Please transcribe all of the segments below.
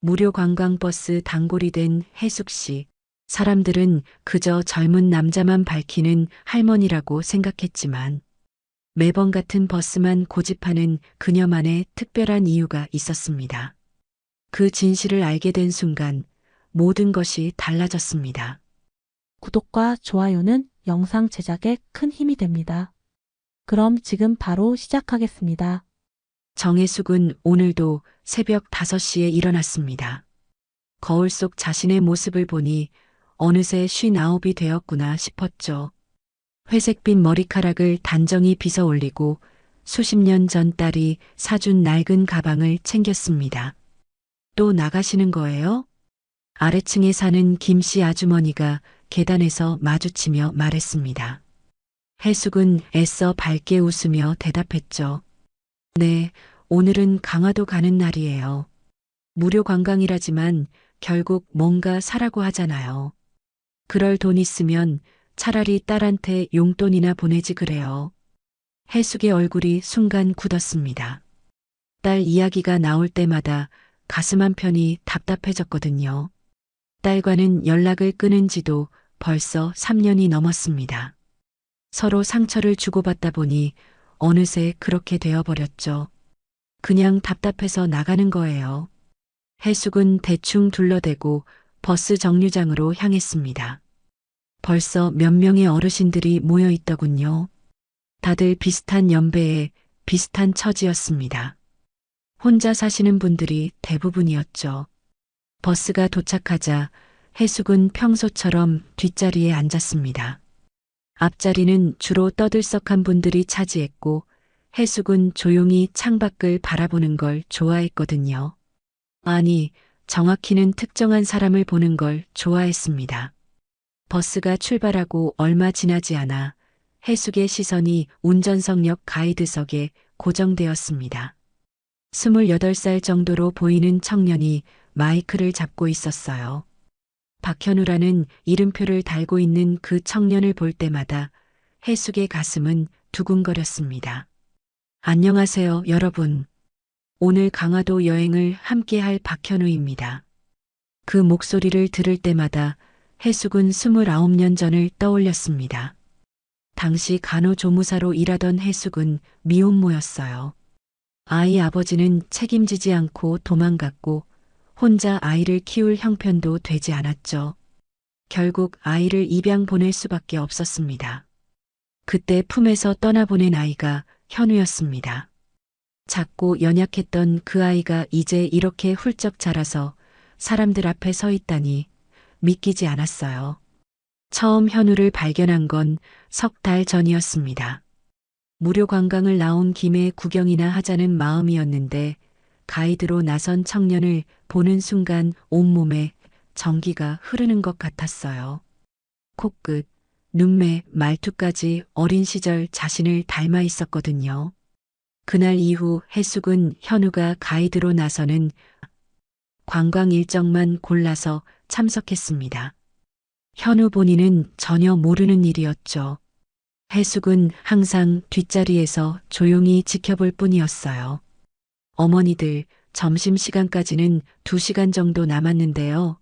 무료 관광버스 단골이 된 혜숙 씨. 사람들은 그저 젊은 남자만 밝히는 할머니라고 생각했지만 매번 같은 버스만 고집하는 그녀만의 특별한 이유가 있었습니다. 그 진실을 알게 된 순간 모든 것이 달라졌습니다. 구독과 좋아요는 영상 제작에 큰 힘이 됩니다. 그럼 지금 바로 시작하겠습니다. 정혜숙은 오늘도 새벽 5시에 일어났습니다. 거울 속 자신의 모습을 보니 어느새 59이 되었구나 싶었죠. 회색빛 머리카락을 단정히 빗어 올리고 수십 년 전 딸이 사준 낡은 가방을 챙겼습니다. 또 나가시는 거예요? 아래층에 사는 김씨 아주머니가 계단에서 마주치며 말했습니다. 혜숙은 애써 밝게 웃으며 대답했죠. 네, 오늘은 강화도 가는 날이에요. 무료 관광이라지만 결국 뭔가 사라고 하잖아요. 그럴 돈 있으면 차라리 딸한테 용돈이나 보내지 그래요. 혜숙의 얼굴이 순간 굳었습니다. 딸 이야기가 나올 때마다 가슴 한편이 답답해졌거든요. 딸과는 연락을 끊은 지도 벌써 3년이 넘었습니다. 서로 상처를 주고받다 보니 어느새 그렇게 되어버렸죠. 그냥 답답해서 나가는 거예요. 혜숙은 대충 둘러대고 버스 정류장으로 향했습니다. 벌써 몇 명의 어르신들이 모여 있더군요. 다들 비슷한 연배에 비슷한 처지였습니다. 혼자 사시는 분들이 대부분이었죠. 버스가 도착하자 혜숙은 평소처럼 뒷자리에 앉았습니다. 앞자리는 주로 떠들썩한 분들이 차지했고 혜숙은 조용히 창밖을 바라보는 걸 좋아했거든요. 아니, 정확히는 특정한 사람을 보는 걸 좋아했습니다. 버스가 출발하고 얼마 지나지 않아 혜숙의 시선이 운전석 옆 가이드석에 고정되었습니다. 28살 정도로 보이는 청년이 마이크를 잡고 있었어요. 박현우라는 이름표를 달고 있는 그 청년을 볼 때마다 혜숙의 가슴은 두근거렸습니다. 안녕하세요, 여러분. 오늘 강화도 여행을 함께할 박현우입니다. 그 목소리를 들을 때마다 혜숙은 29년 전을 떠올렸습니다. 당시 간호조무사로 일하던 혜숙은 미혼모였어요. 아이 아버지는 책임지지 않고 도망갔고 혼자 아이를 키울 형편도 되지 않았죠. 결국 아이를 입양 보낼 수밖에 없었습니다. 그때 품에서 떠나보낸 아이가 현우였습니다. 작고 연약했던 그 아이가 이제 이렇게 훌쩍 자라서 사람들 앞에 서 있다니 믿기지 않았어요. 처음 현우를 발견한 건 석 달 전이었습니다. 무료 관광을 나온 김에 구경이나 하자는 마음이었는데 가이드로 나선 청년을 보는 순간 온몸에 전기가 흐르는 것 같았어요. 코끝, 눈매, 말투까지 어린 시절 자신을 닮아 있었거든요. 그날 이후 혜숙은 현우가 가이드로 나서는 관광 일정만 골라서 참석했습니다. 현우 본인은 전혀 모르는 일이었죠. 혜숙은 항상 뒷자리에서 조용히 지켜볼 뿐이었어요. 어머니들, 점심시간까지는 2시간 정도 남았는데요.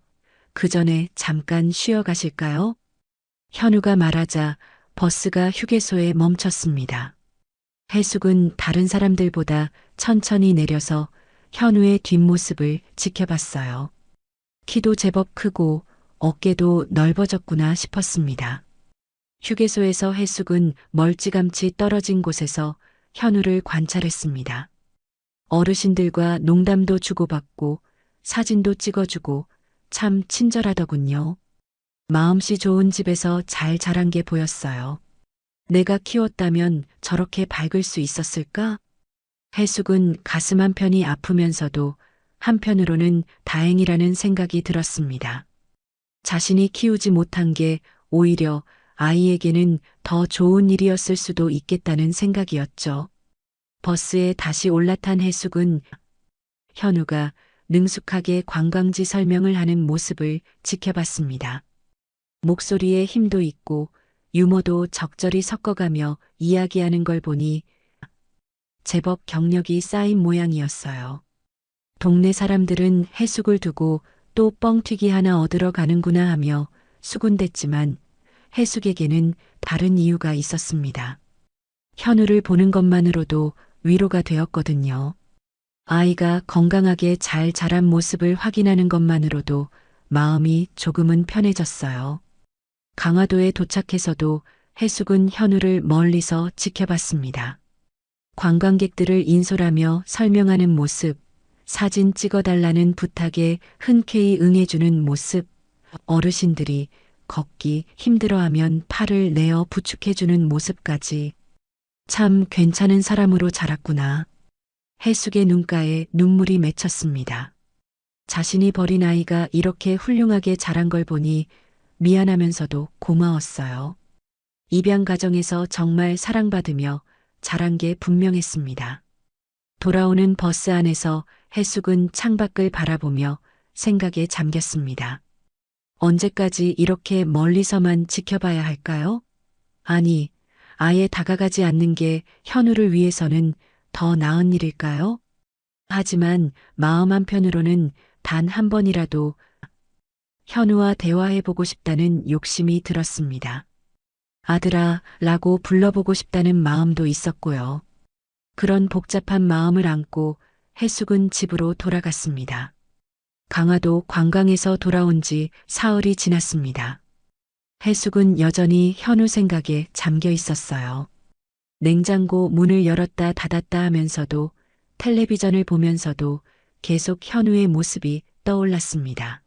그 전에 잠깐 쉬어 가실까요? 현우가 말하자 버스가 휴게소에 멈췄습니다. 혜숙은 다른 사람들보다 천천히 내려서 현우의 뒷모습을 지켜봤어요. 키도 제법 크고 어깨도 넓어졌구나 싶었습니다. 휴게소에서 혜숙은 멀찌감치 떨어진 곳에서 현우를 관찰했습니다. 어르신들과 농담도 주고받고 사진도 찍어주고 참 친절하더군요. 마음씨 좋은 집에서 잘 자란 게 보였어요. 내가 키웠다면 저렇게 밝을 수 있었을까? 혜숙은 가슴 한편이 아프면서도 한편으로는 다행이라는 생각이 들었습니다. 자신이 키우지 못한 게 오히려 아이에게는 더 좋은 일이었을 수도 있겠다는 생각이었죠. 버스에 다시 올라탄 혜숙은 현우가 능숙하게 관광지 설명을 하는 모습을 지켜봤습니다. 목소리에 힘도 있고 유머도 적절히 섞어가며 이야기하는 걸 보니 제법 경력이 쌓인 모양이었어요. 동네 사람들은 해숙을 두고 또 뻥튀기 하나 얻으러 가는구나 하며 수군댔지만 해숙에게는 다른 이유가 있었습니다. 현우를 보는 것만으로도 위로가 되었거든요. 아이가 건강하게 잘 자란 모습을 확인하는 것만으로도 마음이 조금은 편해졌어요. 강화도에 도착해서도 해숙은 현우를 멀리서 지켜봤습니다. 관광객들을 인솔하며 설명하는 모습, 사진 찍어달라는 부탁에 흔쾌히 응해주는 모습, 어르신들이 걷기 힘들어하면 팔을 내어 부축해주는 모습까지 참 괜찮은 사람으로 자랐구나. 해숙의 눈가에 눈물이 맺혔습니다. 자신이 버린 아이가 이렇게 훌륭하게 자란 걸 보니 미안하면서도 고마웠어요. 입양 가정에서 정말 사랑받으며 자란 게 분명했습니다. 돌아오는 버스 안에서 해숙은 창밖을 바라보며 생각에 잠겼습니다. 언제까지 이렇게 멀리서만 지켜봐야 할까요? 아니, 아예 다가가지 않는 게 현우를 위해서는 더 나은 일일까요? 하지만 마음 한편으로는 단 한 번이라도 현우와 대화해보고 싶다는 욕심이 들었습니다. 아들아 라고 불러보고 싶다는 마음도 있었고요. 그런 복잡한 마음을 안고 해숙은 집으로 돌아갔습니다. 강화도 관광에서 돌아온 지 사흘이 지났습니다. 해숙은 여전히 현우 생각에 잠겨 있었어요. 냉장고 문을 열었다 닫았다 하면서도 텔레비전을 보면서도 계속 현우의 모습이 떠올랐습니다.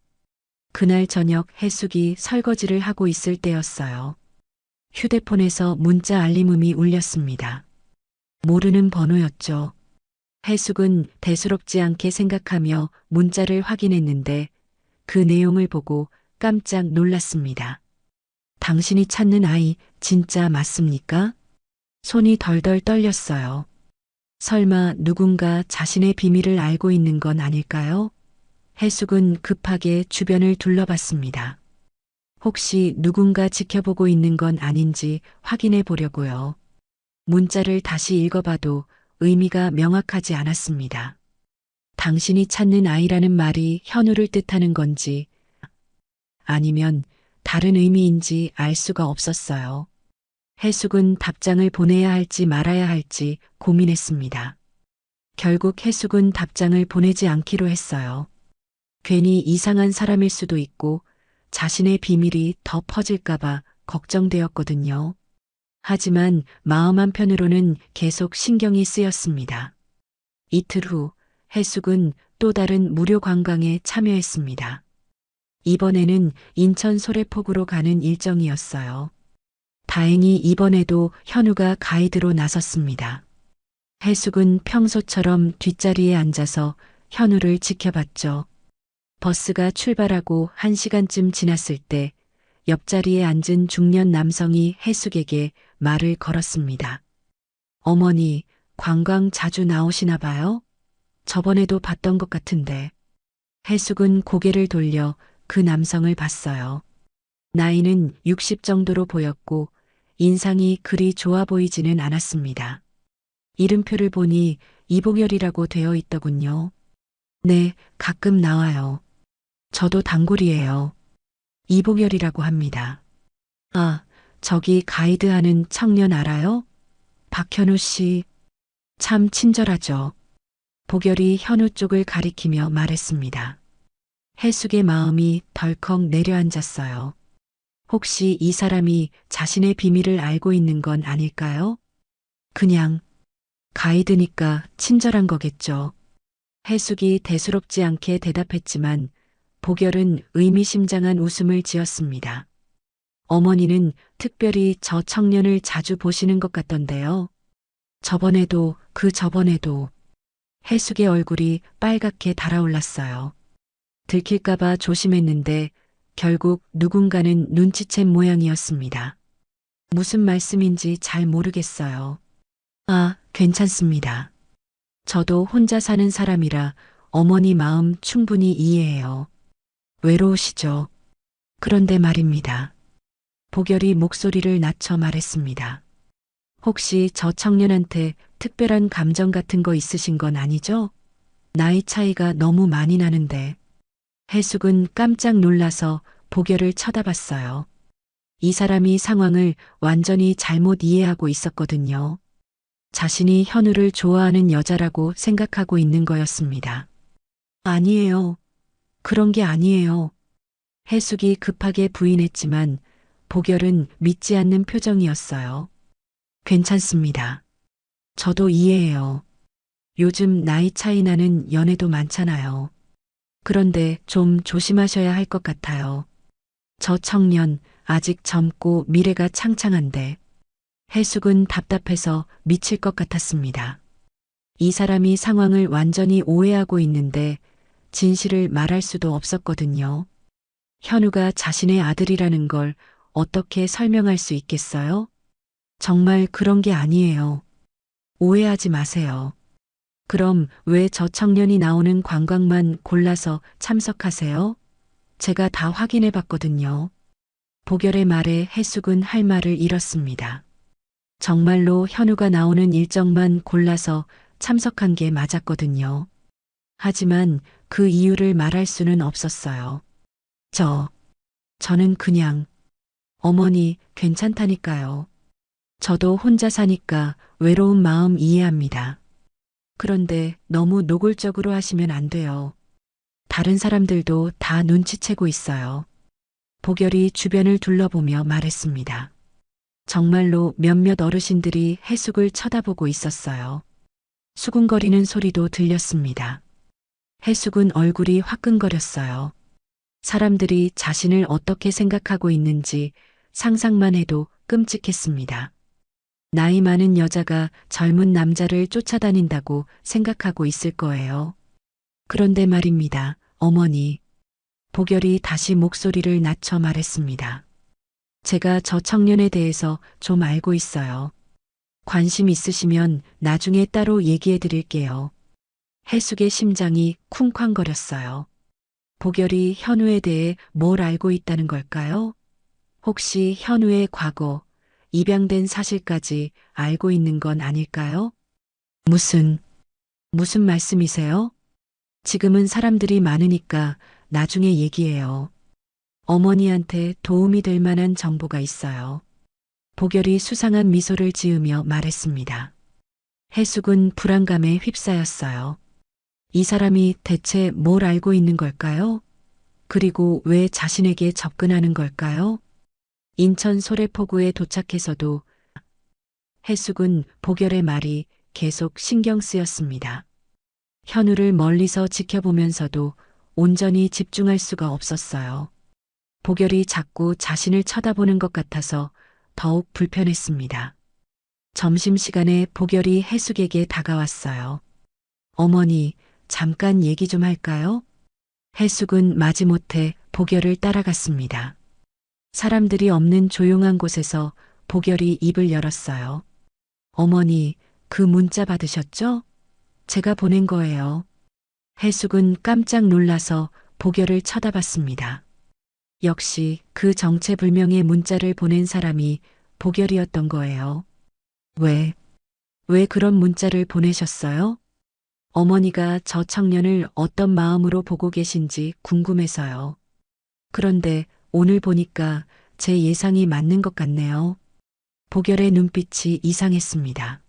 그날 저녁 해숙이 설거지를 하고 있을 때였어요. 휴대폰에서 문자 알림음이 울렸습니다. 모르는 번호였죠. 해숙은 대수롭지 않게 생각하며 문자를 확인했는데 그 내용을 보고 깜짝 놀랐습니다. 당신이 찾는 아이 진짜 맞습니까? 손이 덜덜 떨렸어요. 설마 누군가 자신의 비밀을 알고 있는 건 아닐까요? 해숙은 급하게 주변을 둘러봤습니다. 혹시 누군가 지켜보고 있는 건 아닌지 확인해 보려고요. 문자를 다시 읽어봐도 의미가 명확하지 않았습니다. 당신이 찾는 아이라는 말이 현우를 뜻하는 건지 아니면 다른 의미인지 알 수가 없었어요. 해숙은 답장을 보내야 할지 말아야 할지 고민했습니다. 결국 해숙은 답장을 보내지 않기로 했어요. 괜히 이상한 사람일 수도 있고 자신의 비밀이 더 퍼질까봐 걱정되었거든요. 하지만 마음 한편으로는 계속 신경이 쓰였습니다. 이틀 후 해숙은 또 다른 무료 관광에 참여했습니다. 이번에는 인천 소래폭으로 가는 일정이었어요. 다행히 이번에도 현우가 가이드로 나섰습니다. 해숙은 평소처럼 뒷자리에 앉아서 현우를 지켜봤죠. 버스가 출발하고 1시간쯤 지났을 때 옆자리에 앉은 중년 남성이 해숙에게 말을 걸었습니다. 어머니, 관광 자주 나오시나 봐요? 저번에도 봤던 것 같은데. 해숙은 고개를 돌려 그 남성을 봤어요. 나이는 60 정도로 보였고 인상이 그리 좋아 보이지는 않았습니다. 이름표를 보니 이봉열이라고 되어 있더군요. 네, 가끔 나와요. 저도 단골이에요. 이봉열이라고 합니다. 아, 저기 가이드하는 청년 알아요? 박현우 씨. 참 친절하죠. 보결이 현우 쪽을 가리키며 말했습니다. 해숙의 마음이 덜컥 내려앉았어요. 혹시 이 사람이 자신의 비밀을 알고 있는 건 아닐까요? 그냥 가이드니까 친절한 거겠죠. 해숙이 대수롭지 않게 대답했지만 보결은 의미심장한 웃음을 지었습니다. 어머니는 특별히 저 청년을 자주 보시는 것 같던데요. 저번에도 그 저번에도 해숙의 얼굴이 빨갛게 달아올랐어요. 들킬까봐 조심했는데 결국 누군가는 눈치챈 모양이었습니다. 무슨 말씀인지 잘 모르겠어요. 아, 괜찮습니다. 저도 혼자 사는 사람이라 어머니 마음 충분히 이해해요. 외로우시죠? 그런데 말입니다. 보결이 목소리를 낮춰 말했습니다. 혹시 저 청년한테 특별한 감정 같은 거 있으신 건 아니죠? 나이 차이가 너무 많이 나는데. 해숙은 깜짝 놀라서 보결을 쳐다봤어요. 이 사람이 상황을 완전히 잘못 이해하고 있었거든요. 자신이 현우를 좋아하는 여자라고 생각하고 있는 거였습니다. 아니에요. 그런 게 아니에요. 해숙이 급하게 부인했지만 보결은 믿지 않는 표정이었어요. 괜찮습니다. 저도 이해해요. 요즘 나이 차이 나는 연애도 많잖아요. 그런데 좀 조심하셔야 할 것 같아요. 저 청년 아직 젊고 미래가 창창한데. 해숙은 답답해서 미칠 것 같았습니다. 이 사람이 상황을 완전히 오해하고 있는데 진실을 말할 수도 없었거든요. 현우가 자신의 아들이라는 걸 어떻게 설명할 수 있겠어요? 정말 그런 게 아니에요. 오해하지 마세요. 그럼 왜 저 청년이 나오는 관광만 골라서 참석하세요? 제가 다 확인해 봤거든요. 보결의 말에 해숙은 할 말을 잃었습니다. 정말로 현우가 나오는 일정만 골라서 참석한 게 맞았거든요. 하지만 그 이유를 말할 수는 없었어요. 저는 그냥 어머니 괜찮다니까요. 저도 혼자 사니까 외로운 마음 이해합니다. 그런데 너무 노골적으로 하시면 안 돼요. 다른 사람들도 다 눈치채고 있어요. 보결이 주변을 둘러보며 말했습니다. 정말로 몇몇 어르신들이 해숙을 쳐다보고 있었어요. 수군거리는 소리도 들렸습니다. 해숙은 얼굴이 화끈거렸어요. 사람들이 자신을 어떻게 생각하고 있는지 상상만 해도 끔찍했습니다. 나이 많은 여자가 젊은 남자를 쫓아다닌다고 생각하고 있을 거예요. 그런데 말입니다, 어머니. 보결이 다시 목소리를 낮춰 말했습니다. 제가 저 청년에 대해서 좀 알고 있어요. 관심 있으시면 나중에 따로 얘기해 드릴게요. 해숙의 심장이 쿵쾅거렸어요. 보결이 현우에 대해 뭘 알고 있다는 걸까요? 혹시 현우의 과거, 입양된 사실까지 알고 있는 건 아닐까요? 무슨 말씀이세요? 지금은 사람들이 많으니까 나중에 얘기해요. 어머니한테 도움이 될 만한 정보가 있어요. 보결이 수상한 미소를 지으며 말했습니다. 해숙은 불안감에 휩싸였어요. 이 사람이 대체 뭘 알고 있는 걸까요? 그리고 왜 자신에게 접근하는 걸까요? 인천 소래포구에 도착해서도 해숙은 보결의 말이 계속 신경 쓰였습니다. 현우를 멀리서 지켜보면서도 온전히 집중할 수가 없었어요. 보결이 자꾸 자신을 쳐다보는 것 같아서 더욱 불편했습니다. 점심시간에 보결이 해숙에게 다가왔어요. 어머니, 잠깐 얘기 좀 할까요? 해숙은 마지못해 보결을 따라갔습니다. 사람들이 없는 조용한 곳에서 보결이 입을 열었어요. 어머니, 그 문자 받으셨죠? 제가 보낸 거예요. 해숙은 깜짝 놀라서 보결을 쳐다봤습니다. 역시 그 정체불명의 문자를 보낸 사람이 보결이었던 거예요. 왜 그런 문자를 보내셨어요? 어머니가 저 청년을 어떤 마음으로 보고 계신지 궁금해서요. 그런데 오늘 보니까 제 예상이 맞는 것 같네요. 보결의 눈빛이 이상했습니다.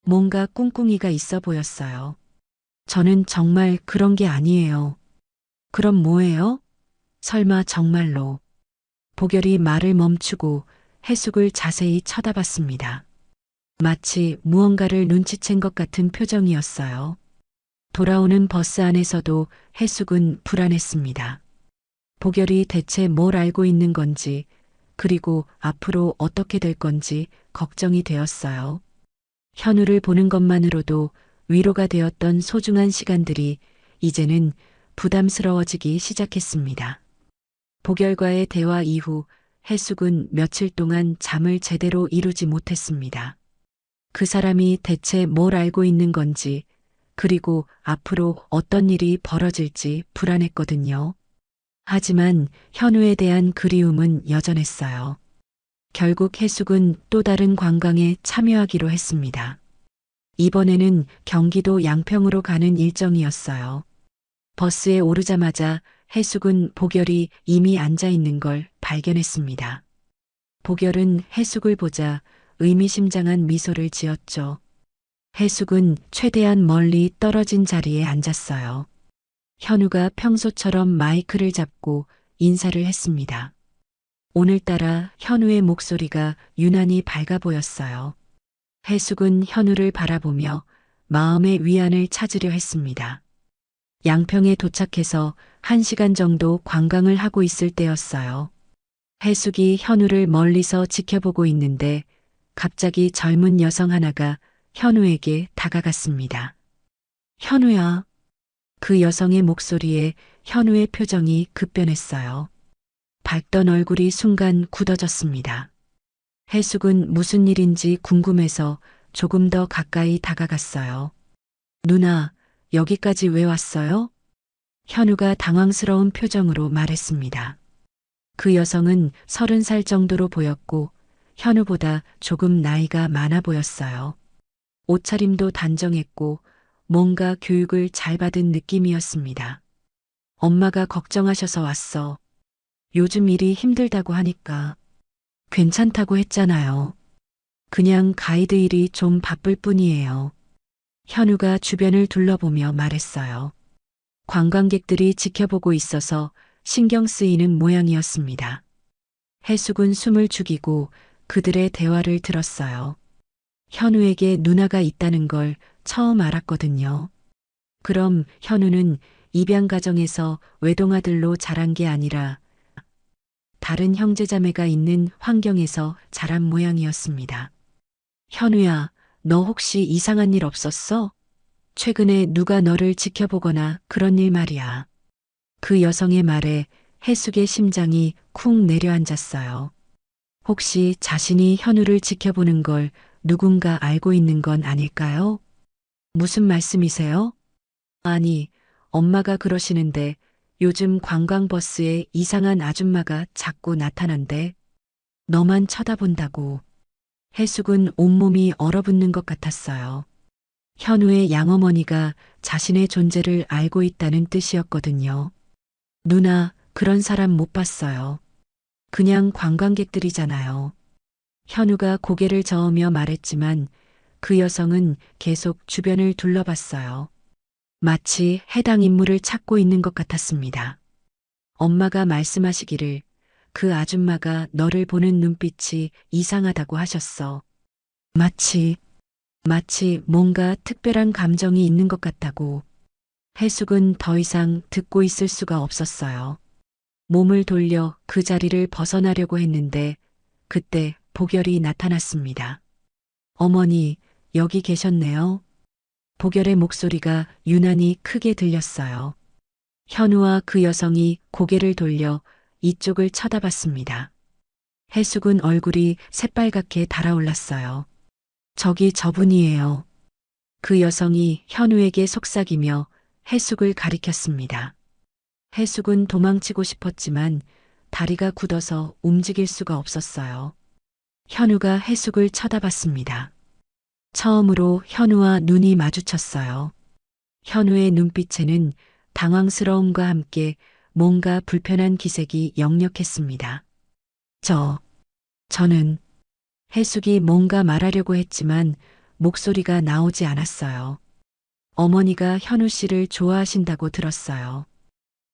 뭔가 꿍꿍이가 있어 보였어요. 저는 정말 그런 게 아니에요. 그럼 뭐예요? 설마 정말로. 보결이 말을 멈추고 해숙을 자세히 쳐다봤습니다. 마치 무언가를 눈치챈 것 같은 표정이었어요. 돌아오는 버스 안에서도 해숙은 불안했습니다. 보결이 대체 뭘 알고 있는 건지, 그리고 앞으로 어떻게 될 건지 걱정이 되었어요. 현우를 보는 것만으로도 위로가 되었던 소중한 시간들이 이제는 부담스러워지기 시작했습니다. 보결과의 대화 이후 해숙은 며칠 동안 잠을 제대로 이루지 못했습니다. 그 사람이 대체 뭘 알고 있는 건지, 그리고 앞으로 어떤 일이 벌어질지 불안했거든요. 하지만 현우에 대한 그리움은 여전했어요. 결국 해숙은 또 다른 관광에 참여하기로 했습니다. 이번에는 경기도 양평으로 가는 일정이었어요. 버스에 오르자마자 해숙은 복열이 이미 앉아 있는 걸 발견했습니다. 복열은 해숙을 보자 의미심장한 미소를 지었죠. 해숙은 최대한 멀리 떨어진 자리에 앉았어요. 현우가 평소처럼 마이크를 잡고 인사를 했습니다. 오늘따라 현우의 목소리가 유난히 밝아 보였어요. 해숙은 현우를 바라보며 마음의 위안을 찾으려 했습니다. 양평에 도착해서 1시간 정도 관광을 하고 있을 때였어요. 해숙이 현우를 멀리서 지켜보고 있는데 갑자기 젊은 여성 하나가 현우에게 다가갔습니다. 현우야. 그 여성의 목소리에 현우의 표정이 급변했어요. 밝던 얼굴이 순간 굳어졌습니다. 해숙은 무슨 일인지 궁금해서 조금 더 가까이 다가갔어요. 누나, 여기까지 왜 왔어요? 현우가 당황스러운 표정으로 말했습니다. 그 여성은 30살 정도로 보였고 현우보다 조금 나이가 많아 보였어요. 옷차림도 단정했고 뭔가 교육을 잘 받은 느낌이었습니다. 엄마가 걱정하셔서 왔어. 요즘 일이 힘들다고 하니까. 괜찮다고 했잖아요. 그냥 가이드 일이 좀 바쁠 뿐이에요. 현우가 주변을 둘러보며 말했어요. 관광객들이 지켜보고 있어서 신경 쓰이는 모양이었습니다. 해숙은 숨을 죽이고 그들의 대화를 들었어요. 현우에게 누나가 있다는 걸 처음 알았거든요. 그럼 현우는 입양 가정에서 외동아들로 자란 게 아니라 다른 형제자매가 있는 환경에서 자란 모양이었습니다. 현우야, 너 혹시 이상한 일 없었어? 최근에 누가 너를 지켜보거나 그런 일 말이야. 그 여성의 말에 해숙의 심장이 쿵 내려앉았어요. 혹시 자신이 현우를 지켜보는 걸 누군가 알고 있는 건 아닐까요? 무슨 말씀이세요? 아니, 엄마가 그러시는데 요즘 관광버스에 이상한 아줌마가 자꾸 나타난대. 너만 쳐다본다고. 해숙은 온몸이 얼어붙는 것 같았어요. 현우의 양어머니가 자신의 존재를 알고 있다는 뜻이었거든요. 누나, 그런 사람 못 봤어요. 그냥 관광객들이잖아요. 현우가 고개를 저으며 말했지만 그 여성은 계속 주변을 둘러봤어요. 마치 해당 인물을 찾고 있는 것 같았습니다. 엄마가 말씀하시기를 그 아줌마가 너를 보는 눈빛이 이상하다고 하셨어. 마치 뭔가 특별한 감정이 있는 것 같다고. 해숙은 더 이상 듣고 있을 수가 없었어요. 몸을 돌려 그 자리를 벗어나려고 했는데 그때 복열이 나타났습니다. 어머니, 여기 계셨네요. 복열의 목소리가 유난히 크게 들렸어요. 현우와 그 여성이 고개를 돌려 이쪽을 쳐다봤습니다. 해숙은 얼굴이 새빨갛게 달아올랐어요. 저기 저분이에요. 그 여성이 현우에게 속삭이며 해숙을 가리켰습니다. 해숙은 도망치고 싶었지만 다리가 굳어서 움직일 수가 없었어요. 현우가 해숙을 쳐다봤습니다. 처음으로 현우와 눈이 마주쳤어요. 현우의 눈빛에는 당황스러움과 함께 뭔가 불편한 기색이 역력했습니다. 저는 해숙이 뭔가 말하려고 했지만 목소리가 나오지 않았어요. 어머니가 현우 씨를 좋아하신다고 들었어요.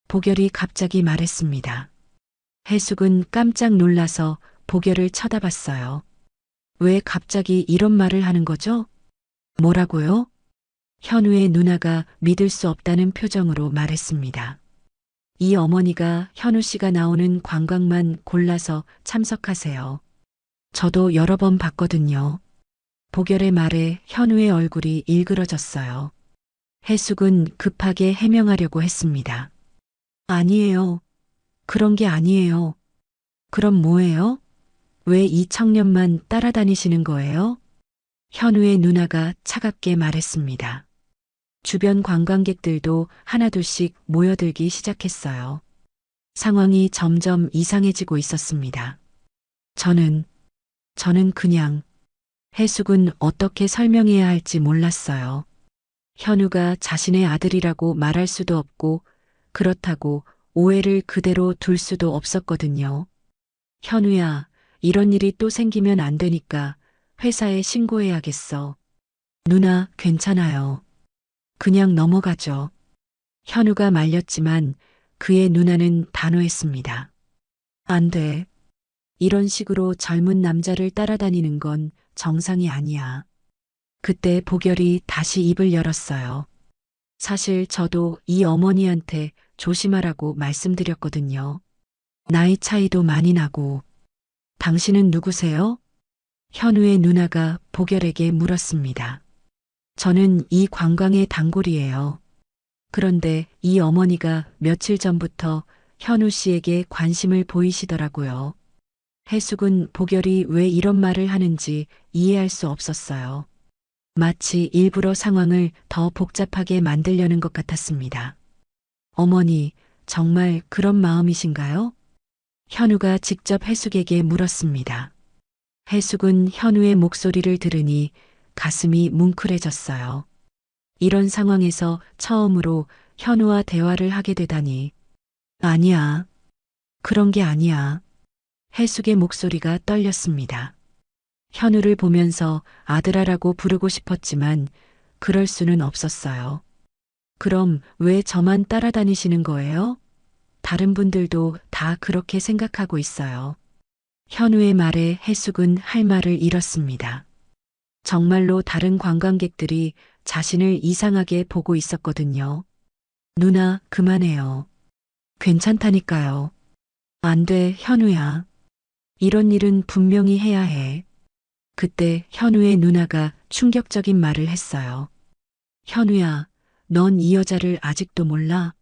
복열이 갑자기 말했습니다. 해숙은 깜짝 놀라서 복열을 쳐다봤어요. 왜 갑자기 이런 말을 하는 거죠? 뭐라고요? 현우의 누나가 믿을 수 없다는 표정으로 말했습니다. 이 어머니가 현우 씨가 나오는 관광만 골라서 참석하세요. 저도 여러 번 봤거든요. 복열의 말에 현우의 얼굴이 일그러졌어요. 해숙은 급하게 해명하려고 했습니다. 아니에요. 그런 게 아니에요. 그럼 뭐예요? 왜 이 청년만 따라다니시는 거예요? 현우의 누나가 차갑게 말했습니다. 주변 관광객들도 하나둘씩 모여들기 시작했어요. 상황이 점점 이상해지고 있었습니다. 저는 그냥 해숙은 어떻게 설명해야 할지 몰랐어요. 현우가 자신의 아들이라고 말할 수도 없고 그렇다고 오해를 그대로 둘 수도 없었거든요. 현우야, 이런 일이 또 생기면 안 되니까 회사에 신고해야겠어. 누나, 괜찮아요. 그냥 넘어가죠. 현우가 말렸지만 그의 누나는 단호했습니다. 안 돼. 이런 식으로 젊은 남자를 따라다니는 건 정상이 아니야. 그때 보결이 다시 입을 열었어요. 사실 저도 이 어머니한테 조심하라고 말씀드렸거든요. 나이 차이도 많이 나고. 당신은 누구세요? 현우의 누나가 보결에게 물었습니다. 저는 이 관광의 단골이에요. 그런데 이 어머니가 며칠 전부터 현우 씨에게 관심을 보이시더라고요. 해숙은 보결이 왜 이런 말을 하는지 이해할 수 없었어요. 마치 일부러 상황을 더 복잡하게 만들려는 것 같았습니다. 어머니, 정말 그런 마음이신가요? 현우가 직접 해숙에게 물었습니다. 해숙은 현우의 목소리를 들으니 가슴이 뭉클해졌어요. 이런 상황에서 처음으로 현우와 대화를 하게 되다니. 아니야. 그런 게 아니야. 해숙의 목소리가 떨렸습니다. 현우를 보면서 아들아라고 부르고 싶었지만 그럴 수는 없었어요. 그럼 왜 저만 따라다니시는 거예요? 다른 분들도 다 그렇게 생각하고 있어요. 현우의 말에 해숙은 할 말을 잃었습니다. 정말로 다른 관광객들이 자신을 이상하게 보고 있었거든요. 누나, 그만해요. 괜찮다니까요. 안 돼, 현우야. 이런 일은 분명히 해야 해. 그때 현우의 누나가 충격적인 말을 했어요. 현우야, 넌 이 여자를 아직도 몰라?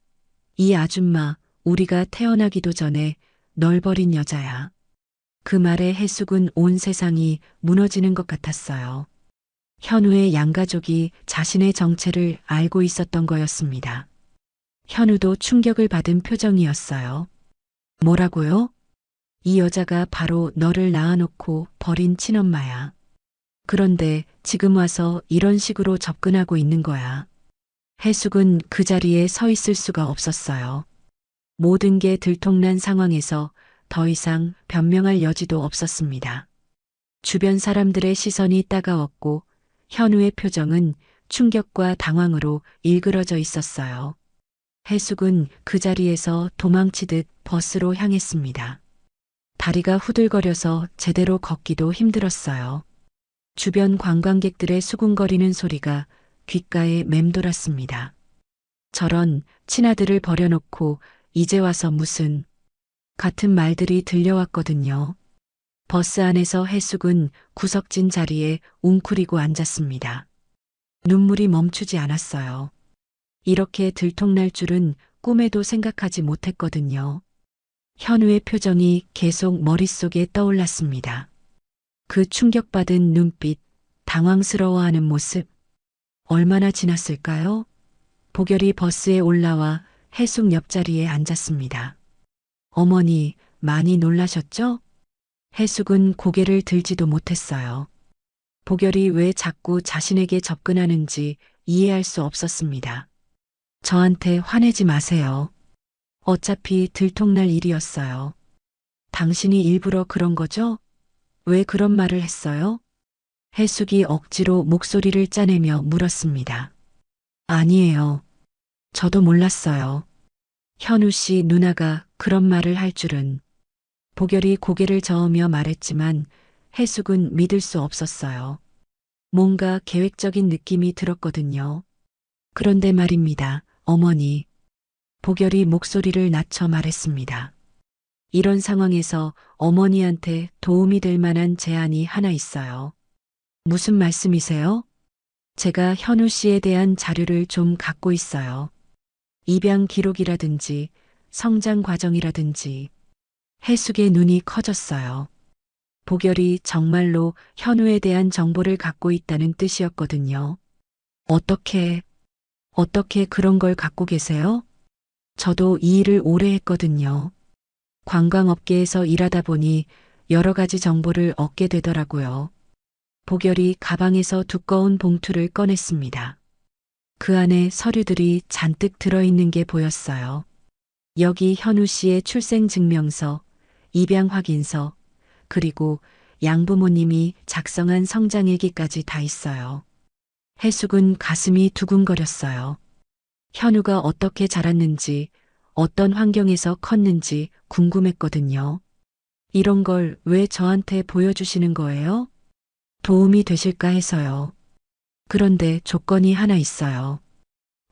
이 아줌마, 우리가 태어나기도 전에 널 버린 여자야. 그 말에 해숙은 온 세상이 무너지는 것 같았어요. 현우의 양가족이 자신의 정체를 알고 있었던 거였습니다. 현우도 충격을 받은 표정이었어요. 뭐라고요? 이 여자가 바로 너를 낳아놓고 버린 친엄마야. 그런데 지금 와서 이런 식으로 접근하고 있는 거야. 해숙은 그 자리에 서 있을 수가 없었어요. 모든 게 들통난 상황에서 더 이상 변명할 여지도 없었습니다. 주변 사람들의 시선이 따가웠고 현우의 표정은 충격과 당황으로 일그러져 있었어요. 해숙은 그 자리에서 도망치듯 버스로 향했습니다. 다리가 후들거려서 제대로 걷기도 힘들었어요. 주변 관광객들의 수군거리는 소리가 귓가에 맴돌았습니다. 저런 친아들을 버려놓고 이제 와서 무슨 같은 말들이 들려왔거든요. 버스 안에서 해숙은 구석진 자리에 웅크리고 앉았습니다. 눈물이 멈추지 않았어요. 이렇게 들통날 줄은 꿈에도 생각하지 못했거든요. 현우의 표정이 계속 머릿속에 떠올랐습니다. 그 충격받은 눈빛, 당황스러워하는 모습, 얼마나 지났을까요? 보결이 버스에 올라와 해숙 옆자리에 앉았습니다. 어머니, 많이 놀라셨죠? 해숙은 고개를 들지도 못했어요. 보결이 왜 자꾸 자신에게 접근하는지 이해할 수 없었습니다. 저한테 화내지 마세요. 어차피 들통날 일이었어요. 당신이 일부러 그런 거죠? 왜 그런 말을 했어요? 해숙이 억지로 목소리를 짜내며 물었습니다. 아니에요. 저도 몰랐어요. 현우 씨 누나가 그런 말을 할 줄은. 보결이 고개를 저으며 말했지만 해숙은 믿을 수 없었어요. 뭔가 계획적인 느낌이 들었거든요. 그런데 말입니다, 어머니. 보결이 목소리를 낮춰 말했습니다. 이런 상황에서 어머니한테 도움이 될 만한 제안이 하나 있어요. 무슨 말씀이세요? 제가 현우 씨에 대한 자료를 좀 갖고 있어요. 입양 기록이라든지 성장 과정이라든지. 해숙의 눈이 커졌어요. 보결이 정말로 현우에 대한 정보를 갖고 있다는 뜻이었거든요. 어떻게 그런 걸 갖고 계세요? 저도 이 일을 오래 했거든요. 관광업계에서 일하다 보니 여러 가지 정보를 얻게 되더라고요. 보결이 가방에서 두꺼운 봉투를 꺼냈습니다. 그 안에 서류들이 잔뜩 들어있는 게 보였어요. 여기 현우 씨의 출생증명서, 입양 확인서, 그리고 양부모님이 작성한 성장일기까지 다 있어요. 해숙은 가슴이 두근거렸어요. 현우가 어떻게 자랐는지, 어떤 환경에서 컸는지 궁금했거든요. 이런 걸 왜 저한테 보여주시는 거예요? 도움이 되실까 해서요. 그런데 조건이 하나 있어요.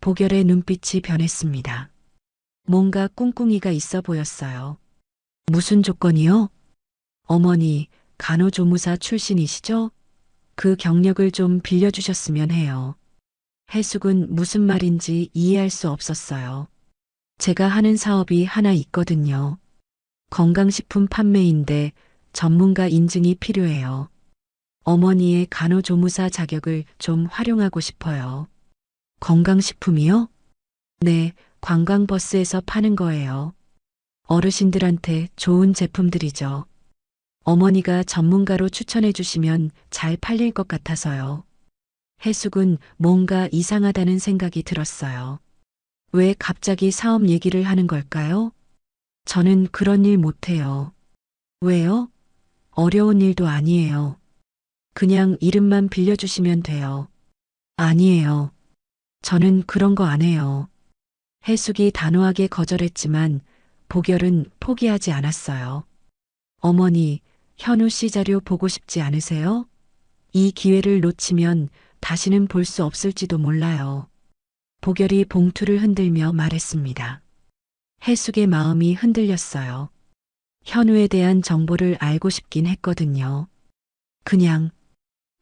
보결의 눈빛이 변했습니다. 뭔가 꿍꿍이가 있어 보였어요. 무슨 조건이요? 어머니, 간호조무사 출신이시죠? 그 경력을 좀 빌려주셨으면 해요. 해숙은 무슨 말인지 이해할 수 없었어요. 제가 하는 사업이 하나 있거든요. 건강식품 판매인데 전문가 인증이 필요해요. 어머니의 간호조무사 자격을 좀 활용하고 싶어요. 건강식품이요? 네, 관광버스에서 파는 거예요. 어르신들한테 좋은 제품들이죠. 어머니가 전문가로 추천해 주시면 잘 팔릴 것 같아서요. 해숙은 뭔가 이상하다는 생각이 들었어요. 왜 갑자기 사업 얘기를 하는 걸까요? 저는 그런 일 못해요. 왜요? 어려운 일도 아니에요. 그냥 이름만 빌려주시면 돼요. 아니에요. 저는 그런 거 안 해요. 해숙이 단호하게 거절했지만 보결은 포기하지 않았어요. 어머니, 현우 씨 자료 보고 싶지 않으세요? 이 기회를 놓치면 다시는 볼 수 없을지도 몰라요. 보결이 봉투를 흔들며 말했습니다. 해숙의 마음이 흔들렸어요. 현우에 대한 정보를 알고 싶긴 했거든요.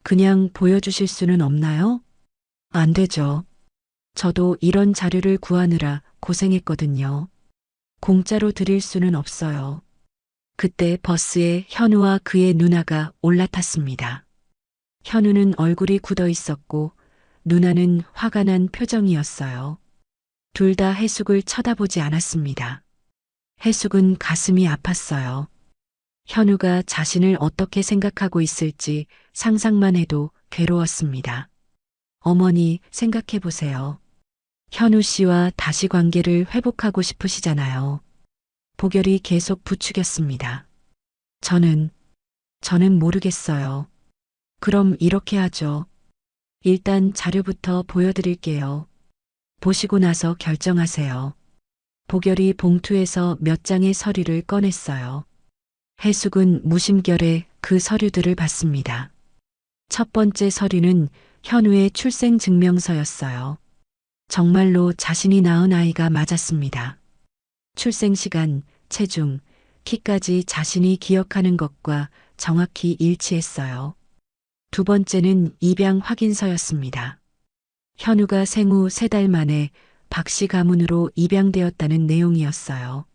그냥 보여주실 수는 없나요? 안 되죠. 저도 이런 자료를 구하느라 고생했거든요. 공짜로 드릴 수는 없어요. 그때 버스에 현우와 그의 누나가 올라탔습니다. 현우는 얼굴이 굳어 있었고 누나는 화가 난 표정이었어요. 둘 다 해숙을 쳐다보지 않았습니다. 해숙은 가슴이 아팠어요. 현우가 자신을 어떻게 생각하고 있을지 상상만 해도 괴로웠습니다. 어머니, 생각해 보세요. 현우 씨와 다시 관계를 회복하고 싶으시잖아요. 보결이 계속 부추겼습니다. 저는 모르겠어요. 그럼 이렇게 하죠. 일단 자료부터 보여드릴게요. 보시고 나서 결정하세요. 보결이 봉투에서 몇 장의 서류를 꺼냈어요. 해숙은 무심결에 그 서류들을 봤습니다. 첫 번째 서류는 현우의 출생증명서였어요. 정말로 자신이 낳은 아이가 맞았습니다. 출생시간, 체중, 키까지 자신이 기억하는 것과 정확히 일치했어요. 두 번째는 입양 확인서였습니다. 현우가 생후 3달 만에 박씨 가문으로 입양되었다는 내용이었어요.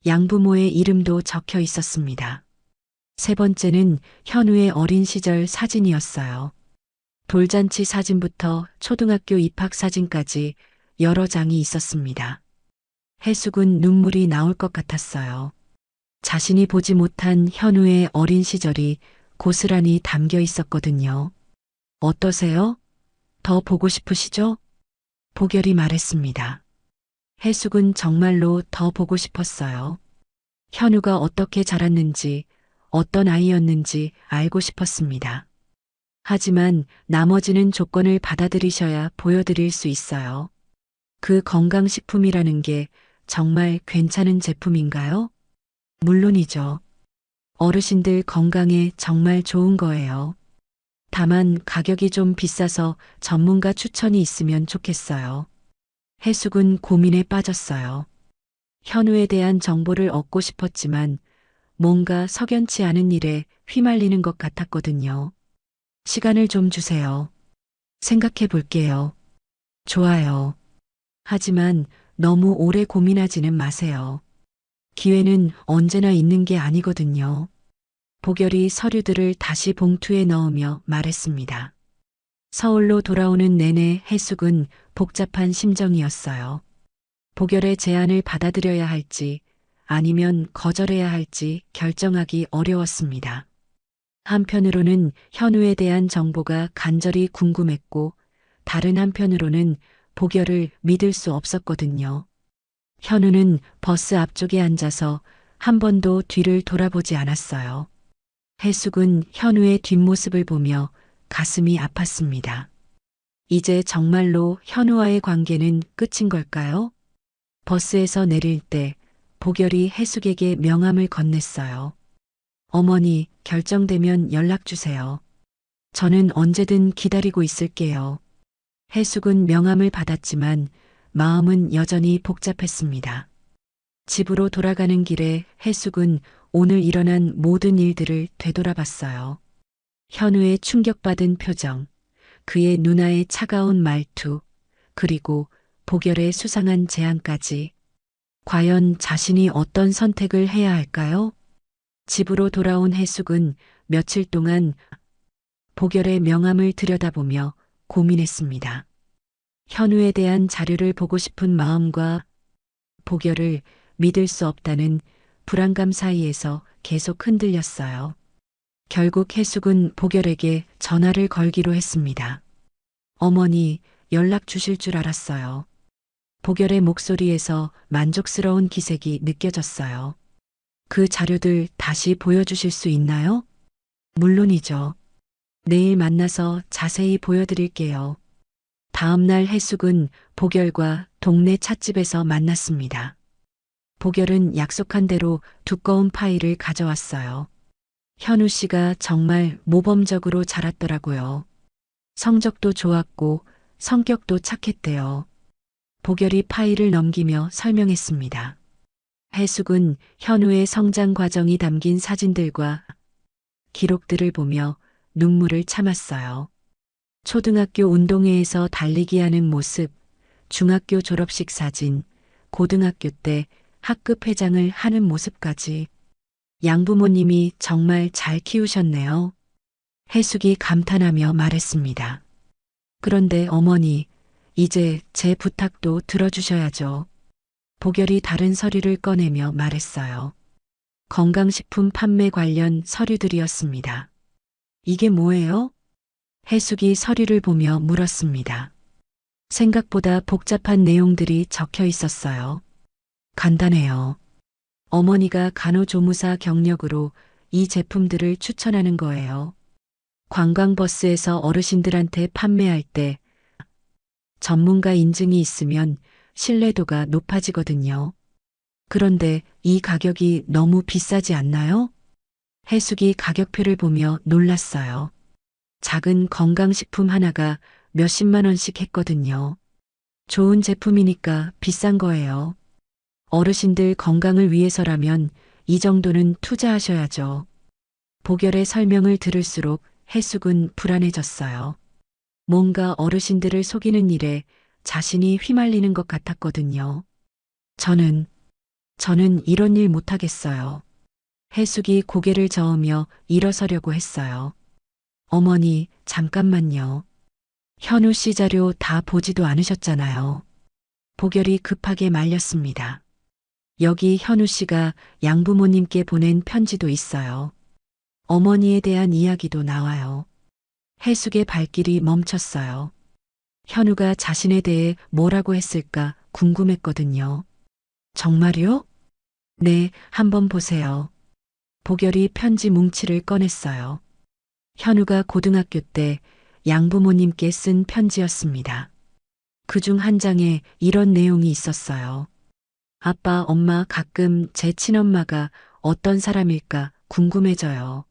양부모의 이름도 적혀 있었습니다. 세 번째는 현우의 어린 시절 사진이었어요. 돌잔치 사진부터 초등학교 입학 사진까지 여러 장이 있었습니다. 해숙은 눈물이 나올 것 같았어요. 자신이 보지 못한 현우의 어린 시절이 고스란히 담겨 있었거든요. 어떠세요? 더 보고 싶으시죠? 보결이 말했습니다. 해숙은 정말로 더 보고 싶었어요. 현우가 어떻게 자랐는지, 어떤 아이였는지 알고 싶었습니다. 하지만 나머지는 조건을 받아들이셔야 보여드릴 수 있어요. 그 건강식품이라는 게 정말 괜찮은 제품인가요? 물론이죠. 어르신들 건강에 정말 좋은 거예요. 다만 가격이 좀 비싸서 전문가 추천이 있으면 좋겠어요. 해숙은 고민에 빠졌어요. 현우에 대한 정보를 얻고 싶었지만 뭔가 석연치 않은 일에 휘말리는 것 같았거든요. 시간을 좀 주세요. 생각해 볼게요. 좋아요. 하지만 너무 오래 고민하지는 마세요. 기회는 언제나 있는 게 아니거든요. 보결이 서류들을 다시 봉투에 넣으며 말했습니다. 서울로 돌아오는 내내 해숙은 복잡한 심정이었어요. 보결의 제안을 받아들여야 할지 아니면 거절해야 할지 결정하기 어려웠습니다. 한편으로는 현우에 대한 정보가 간절히 궁금했고 다른 한편으로는 복열을 믿을 수 없었거든요. 현우는 버스 앞쪽에 앉아서 한 번도 뒤를 돌아보지 않았어요. 해숙은 현우의 뒷모습을 보며 가슴이 아팠습니다. 이제 정말로 현우와의 관계는 끝인 걸까요? 버스에서 내릴 때 복열이 해숙에게 명함을 건넸어요. 어머니, 결정되면 연락 주세요. 저는 언제든 기다리고 있을게요. 해숙은 명함을 받았지만 마음은 여전히 복잡했습니다. 집으로 돌아가는 길에 해숙은 오늘 일어난 모든 일들을 되돌아봤어요. 현우의 충격받은 표정, 그의 누나의 차가운 말투, 그리고 복열의 수상한 제안까지. 과연 자신이 어떤 선택을 해야 할까요? 집으로 돌아온 해숙은 며칠 동안 복열의 명함을 들여다보며 고민했습니다. 현우에 대한 자료를 보고 싶은 마음과 복열을 믿을 수 없다는 불안감 사이에서 계속 흔들렸어요. 결국 해숙은 복열에게 전화를 걸기로 했습니다. 어머니, 연락 주실 줄 알았어요. 복열의 목소리에서 만족스러운 기색이 느껴졌어요. 그 자료들 다시 보여주실 수 있나요? 물론이죠. 내일 만나서 자세히 보여드릴게요. 다음 날 해숙은 복열과 동네 찻집에서 만났습니다. 복열은 약속한 대로 두꺼운 파일을 가져왔어요. 현우 씨가 정말 모범적으로 자랐더라고요. 성적도 좋았고 성격도 착했대요. 복열이 파일을 넘기며 설명했습니다. 해숙은 현우의 성장 과정이 담긴 사진들과 기록들을 보며 눈물을 참았어요. 초등학교 운동회에서 달리기 하는 모습, 중학교 졸업식 사진, 고등학교 때 학급 회장을 하는 모습까지. 양부모님이 정말 잘 키우셨네요. 해숙이 감탄하며 말했습니다. 그런데 어머니, 이제 제 부탁도 들어주셔야죠. 복열이 다른 서류를 꺼내며 말했어요. 건강식품 판매 관련 서류들이었습니다. 이게 뭐예요? 해숙이 서류를 보며 물었습니다. 생각보다 복잡한 내용들이 적혀 있었어요. 간단해요. 어머니가 간호조무사 경력으로 이 제품들을 추천하는 거예요. 관광버스에서 어르신들한테 판매할 때 전문가 인증이 있으면 신뢰도가 높아지거든요. 그런데 이 가격이 너무 비싸지 않나요? 해숙이 가격표를 보며 놀랐어요. 작은 건강식품 하나가 몇십만 원씩 했거든요. 좋은 제품이니까 비싼 거예요. 어르신들 건강을 위해서라면 이 정도는 투자하셔야죠. 복열의 설명을 들을수록 해숙은 불안해졌어요. 뭔가 어르신들을 속이는 일에 자신이 휘말리는 것 같았거든요. 저는 이런 일 못하겠어요. 해숙이 고개를 저으며 일어서려고 했어요. 어머니, 잠깐만요. 현우 씨 자료 다 보지도 않으셨잖아요. 복열이 급하게 말렸습니다. 여기 현우 씨가 양부모님께 보낸 편지도 있어요. 어머니에 대한 이야기도 나와요. 해숙의 발길이 멈췄어요. 현우가 자신에 대해 뭐라고 했을까 궁금했거든요. 정말요? 네, 한번 보세요. 복열이 편지 뭉치를 꺼냈어요. 현우가 고등학교 때 양부모님께 쓴 편지였습니다. 그중 한 장에 이런 내용이 있었어요. 아빠, 엄마 가끔 제 친엄마가 어떤 사람일까 궁금해져요.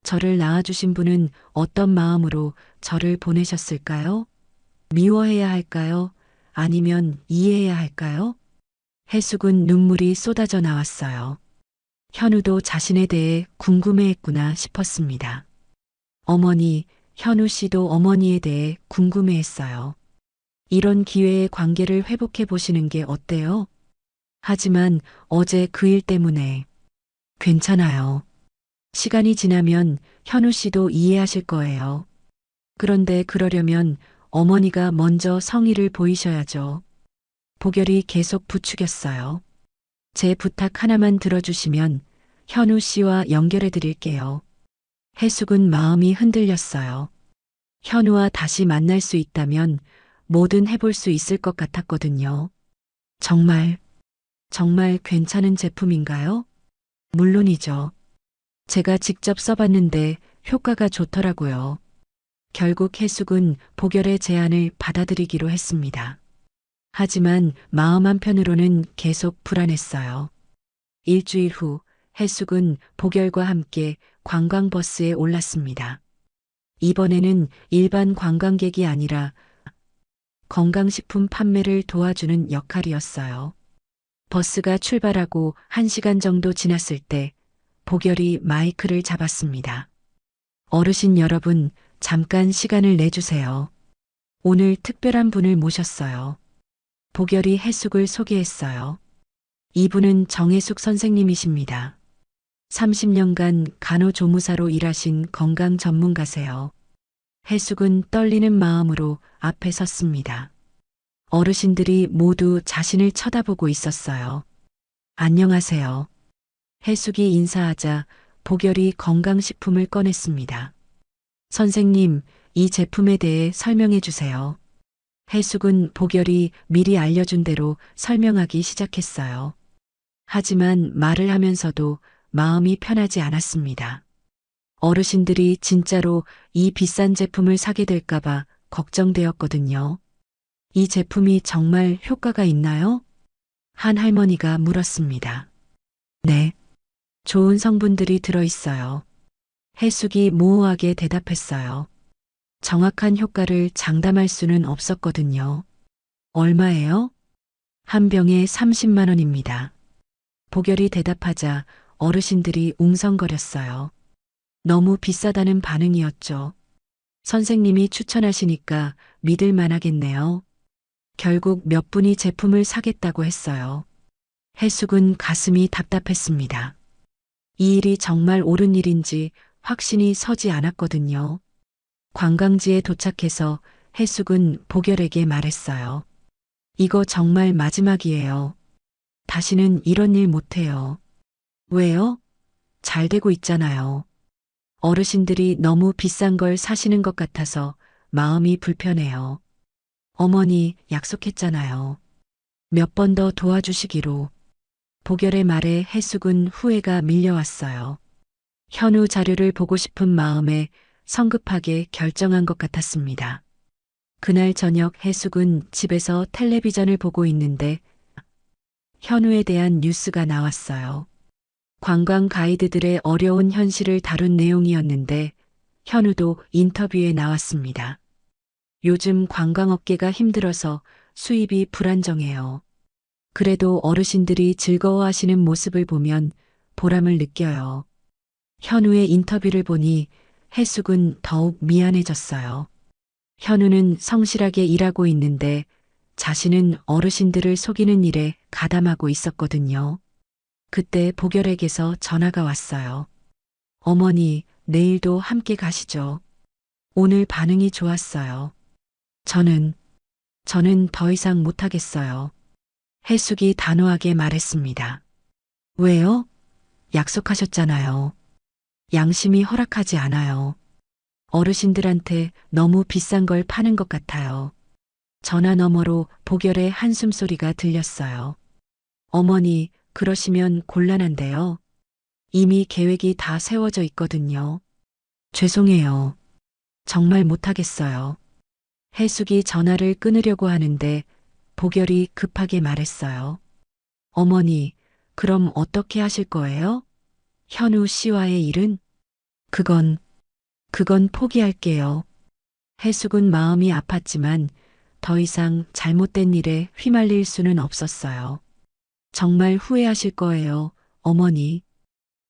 저를 낳아주신 분은 어떤 마음으로 저를 보내셨을까요? 미워해야 할까요? 아니면 이해해야 할까요? 해숙은 눈물이 쏟아져 나왔어요. 현우도 자신에 대해 궁금해했구나 싶었습니다. 어머니, 현우 씨도 어머니에 대해 궁금해했어요. 이런 기회에 관계를 회복해 보시는 게 어때요? 하지만 어제 그 일 때문에 괜찮아요. 시간이 지나면 현우 씨도 이해하실 거예요. 그런데 그러려면 어머니가 먼저 성의를 보이셔야죠. 복열이 계속 부추겼어요. 제 부탁 하나만 들어주시면 현우 씨와 연결해 드릴게요. 해숙은 마음이 흔들렸어요. 현우와 다시 만날 수 있다면 뭐든 해볼 수 있을 것 같았거든요. 정말 괜찮은 제품인가요? 물론이죠. 제가 직접 써봤는데 효과가 좋더라고요. 결국 해숙은 복열의 제안을 받아들이기로 했습니다. 하지만 마음 한편으로는 계속 불안했어요. 일주일 후 해숙은 복열과 함께 관광버스에 올랐습니다. 이번에는 일반 관광객이 아니라 건강식품 판매를 도와주는 역할이었어요. 버스가 출발하고 1시간 정도 지났을 때 복열이 마이크를 잡았습니다. 어르신 여러분, 잠깐 시간을 내주세요. 오늘 특별한 분을 모셨어요. 복열이 해숙을 소개했어요. 이분은 정혜숙 선생님이십니다. 30년간 간호조무사로 일하신 건강 전문가세요. 해숙은 떨리는 마음으로 앞에 섰습니다. 어르신들이 모두 자신을 쳐다보고 있었어요. 안녕하세요. 해숙이 인사하자 복열이 건강식품을 꺼냈습니다. 선생님, 이 제품에 대해 설명해 주세요. 해숙은 복열이 미리 알려준 대로 설명하기 시작했어요. 하지만 말을 하면서도 마음이 편하지 않았습니다. 어르신들이 진짜로 이 비싼 제품을 사게 될까봐 걱정되었거든요. 이 제품이 정말 효과가 있나요? 한 할머니가 물었습니다. 네. 좋은 성분들이 들어있어요. 해숙이 모호하게 대답했어요. 정확한 효과를 장담할 수는 없었거든요. 얼마예요? 한 병에 30만 원입니다. 복열이 대답하자 어르신들이 웅성거렸어요. 너무 비싸다는 반응이었죠. 선생님이 추천하시니까 믿을 만하겠네요. 결국 몇 분이 제품을 사겠다고 했어요. 해숙은 가슴이 답답했습니다. 이 일이 정말 옳은 일인지 확신이 서지 않았거든요. 관광지에 도착해서 해숙은 복열에게 말했어요. 이거 정말 마지막이에요. 다시는 이런 일 못해요. 왜요? 잘 되고 있잖아요. 어르신들이 너무 비싼 걸 사시는 것 같아서 마음이 불편해요. 어머니 약속했잖아요. 몇 번 더 도와주시기로. 복열의 말에 해숙은 후회가 밀려왔어요. 현우 자료를 보고 싶은 마음에 성급하게 결정한 것 같았습니다. 그날 저녁 해숙은 집에서 텔레비전을 보고 있는데 현우에 대한 뉴스가 나왔어요. 관광 가이드들의 어려운 현실을 다룬 내용이었는데 현우도 인터뷰에 나왔습니다. 요즘 관광업계가 힘들어서 수입이 불안정해요. 그래도 어르신들이 즐거워하시는 모습을 보면 보람을 느껴요. 현우의 인터뷰를 보니 해숙은 더욱 미안해졌어요. 현우는 성실하게 일하고 있는데 자신은 어르신들을 속이는 일에 가담하고 있었거든요. 그때 복열에게서 전화가 왔어요. 어머니, 내일도 함께 가시죠. 오늘 반응이 좋았어요. 저는 더 이상 못하겠어요. 해숙이 단호하게 말했습니다. 왜요? 약속하셨잖아요. 양심이 허락하지 않아요. 어르신들한테 너무 비싼 걸 파는 것 같아요. 전화 너머로 복열의 한숨 소리가 들렸어요. 어머니, 그러시면 곤란한데요. 이미 계획이 다 세워져 있거든요. 죄송해요. 정말 못하겠어요. 해숙이 전화를 끊으려고 하는데 복열이 급하게 말했어요. 어머니, 그럼 어떻게 하실 거예요? 현우 씨와의 일은? 그건 포기할게요. 해숙은 마음이 아팠지만 더 이상 잘못된 일에 휘말릴 수는 없었어요. 정말 후회하실 거예요, 어머니.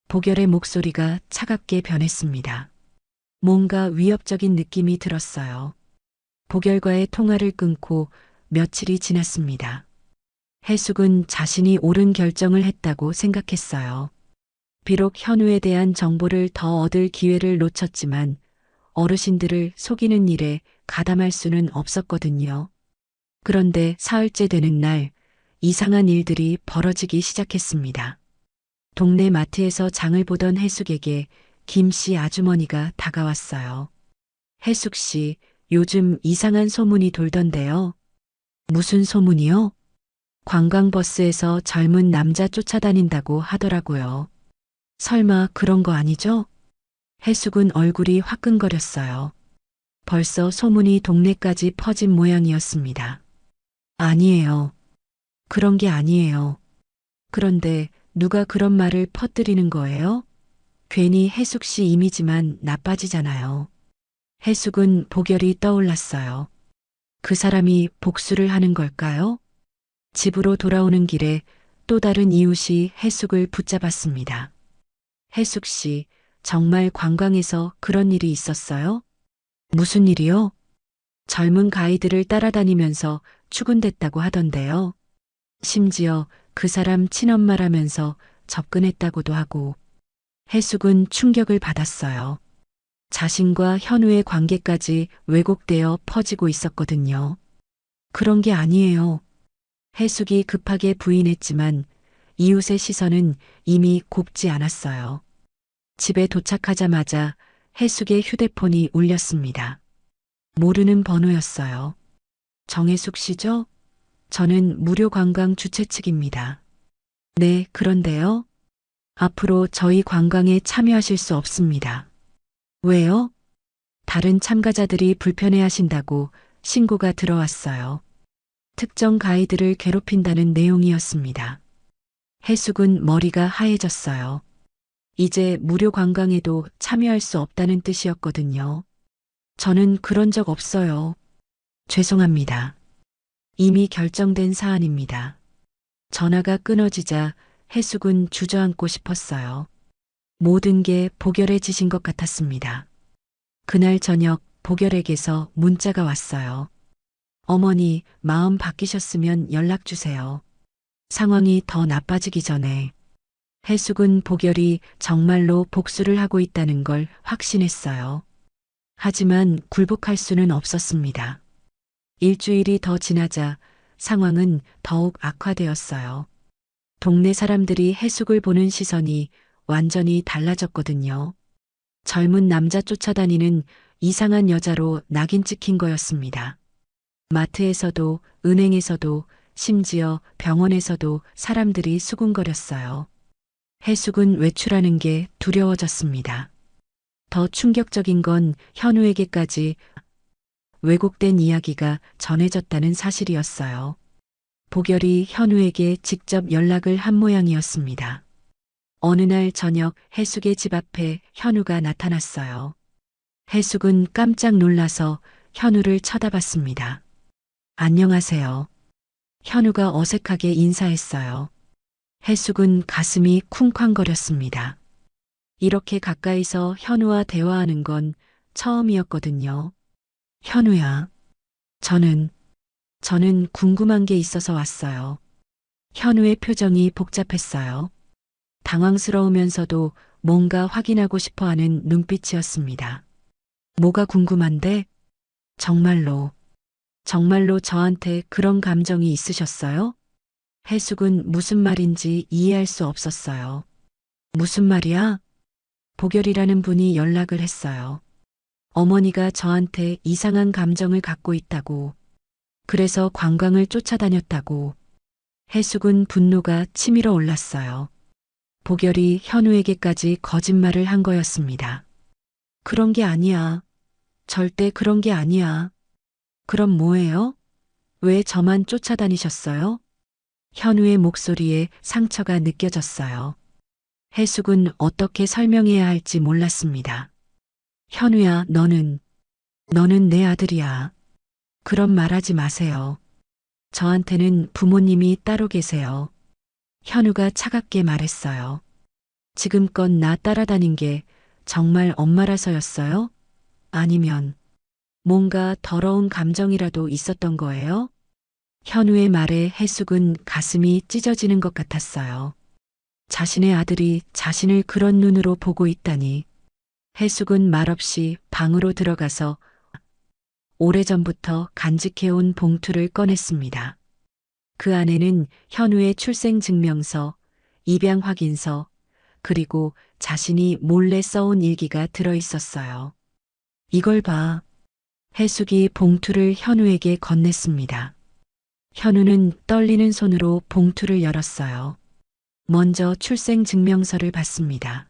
복열의 목소리가 차갑게 변했습니다. 뭔가 위협적인 느낌이 들었어요. 복열과의 통화를 끊고 며칠이 지났습니다. 해숙은 자신이 옳은 결정을 했다고 생각했어요. 비록 현우에 대한 정보를 더 얻을 기회를 놓쳤지만 어르신들을 속이는 일에 가담할 수는 없었거든요. 그런데 사흘째 되는 날 이상한 일들이 벌어지기 시작했습니다. 동네 마트에서 장을 보던 해숙에게 김 씨 아주머니가 다가왔어요. 혜숙 씨, 요즘 이상한 소문이 돌던데요. 무슨 소문이요? 관광버스에서 젊은 남자 쫓아다닌다고 하더라고요. 설마 그런 거 아니죠? 혜숙은 얼굴이 화끈거렸어요. 벌써 소문이 동네까지 퍼진 모양이었습니다. 아니에요. 그런 게 아니에요. 그런데 누가 그런 말을 퍼뜨리는 거예요? 괜히 혜숙 씨 이미지만 나빠지잖아요. 혜숙은 보결이 떠올랐어요. 그 사람이 복수를 하는 걸까요? 집으로 돌아오는 길에 또 다른 이웃이 혜숙을 붙잡았습니다. 혜숙 씨, 정말 관광에서 그런 일이 있었어요? 무슨 일이요? 젊은 가이드를 따라다니면서 추근댔다고 하던데요. 심지어 그 사람 친엄마라면서 접근했다고도 하고. 혜숙은 충격을 받았어요. 자신과 현우의 관계까지 왜곡되어 퍼지고 있었거든요. 그런 게 아니에요. 혜숙이 급하게 부인했지만 이웃의 시선은 이미 곱지 않았어요. 집에 도착하자마자 혜숙의 휴대폰이 울렸습니다. 모르는 번호였어요. 정혜숙 씨죠? 저는 무료 관광 주최 측입니다. 네, 그런데요. 앞으로 저희 관광에 참여하실 수 없습니다. 왜요? 다른 참가자들이 불편해하신다고 신고가 들어왔어요. 특정 가이드를 괴롭힌다는 내용이었습니다. 혜숙은 머리가 하얘졌어요. 이제 무료 관광에도 참여할 수 없다는 뜻이었거든요. 저는 그런 적 없어요. 죄송합니다. 이미 결정된 사안입니다. 전화가 끊어지자 혜숙은 주저앉고 싶었어요. 모든 게 보결해지신 것 같았습니다. 그날 저녁 보결에게서 문자가 왔어요. 어머니, 마음 바뀌셨으면 연락 주세요. 상황이 더 나빠지기 전에. 혜숙은 보결이 정말로 복수를 하고 있다는 걸 확신했어요. 하지만 굴복할 수는 없었습니다. 일주일이 더 지나자 상황은 더욱 악화되었어요. 동네 사람들이 혜숙을 보는 시선이 완전히 달라졌거든요. 젊은 남자 쫓아다니는 이상한 여자로 낙인 찍힌 거였습니다. 마트에서도 은행에서도 심지어 병원에서도 사람들이 수군거렸어요. 혜숙은 외출하는 게 두려워졌습니다. 더 충격적인 건 현우에게까지 왜곡된 이야기가 전해졌다는 사실이었어요. 보결이 현우에게 직접 연락을 한 모양이었습니다. 어느 날 저녁 혜숙의 집 앞에 현우가 나타났어요. 혜숙은 깜짝 놀라서 현우를 쳐다봤습니다. 안녕하세요. 현우가 어색하게 인사했어요. 혜숙은 가슴이 쿵쾅거렸습니다. 이렇게 가까이서 현우와 대화하는 건 처음이었거든요. 현우야, 저는 궁금한 게 있어서 왔어요. 현우의 표정이 복잡했어요. 당황스러우면서도 뭔가 확인하고 싶어 하는 눈빛이었습니다. 뭐가 궁금한데? 정말로 저한테 그런 감정이 있으셨어요? 혜숙은 무슨 말인지 이해할 수 없었어요. 무슨 말이야? 보결이라는 분이 연락을 했어요. 어머니가 저한테 이상한 감정을 갖고 있다고. 그래서 관광을 쫓아다녔다고. 혜숙은 분노가 치밀어 올랐어요. 보결이 현우에게까지 거짓말을 한 거였습니다. 그런 게 아니야. 절대 그런 게 아니야. 그럼 뭐예요? 왜 저만 쫓아다니셨어요? 현우의 목소리에 상처가 느껴졌어요. 혜숙은 어떻게 설명해야 할지 몰랐습니다. 현우야, 너는 내 아들이야. 그런 말 하지 마세요. 저한테는 부모님이 따로 계세요. 현우가 차갑게 말했어요. 지금껏 나 따라다닌 게 정말 엄마라서였어요? 아니면 뭔가 더러운 감정이라도 있었던 거예요? 현우의 말에 혜숙은 가슴이 찢어지는 것 같았어요. 자신의 아들이 자신을 그런 눈으로 보고 있다니. 혜숙은 말없이 방으로 들어가서 오래전부터 간직해온 봉투를 꺼냈습니다. 그 안에는 현우의 출생증명서, 입양 확인서, 그리고 자신이 몰래 써온 일기가 들어 있었어요. 이걸 봐. 해숙이 봉투를 현우에게 건넸습니다. 현우는 떨리는 손으로 봉투를 열었어요. 먼저 출생증명서를 받습니다.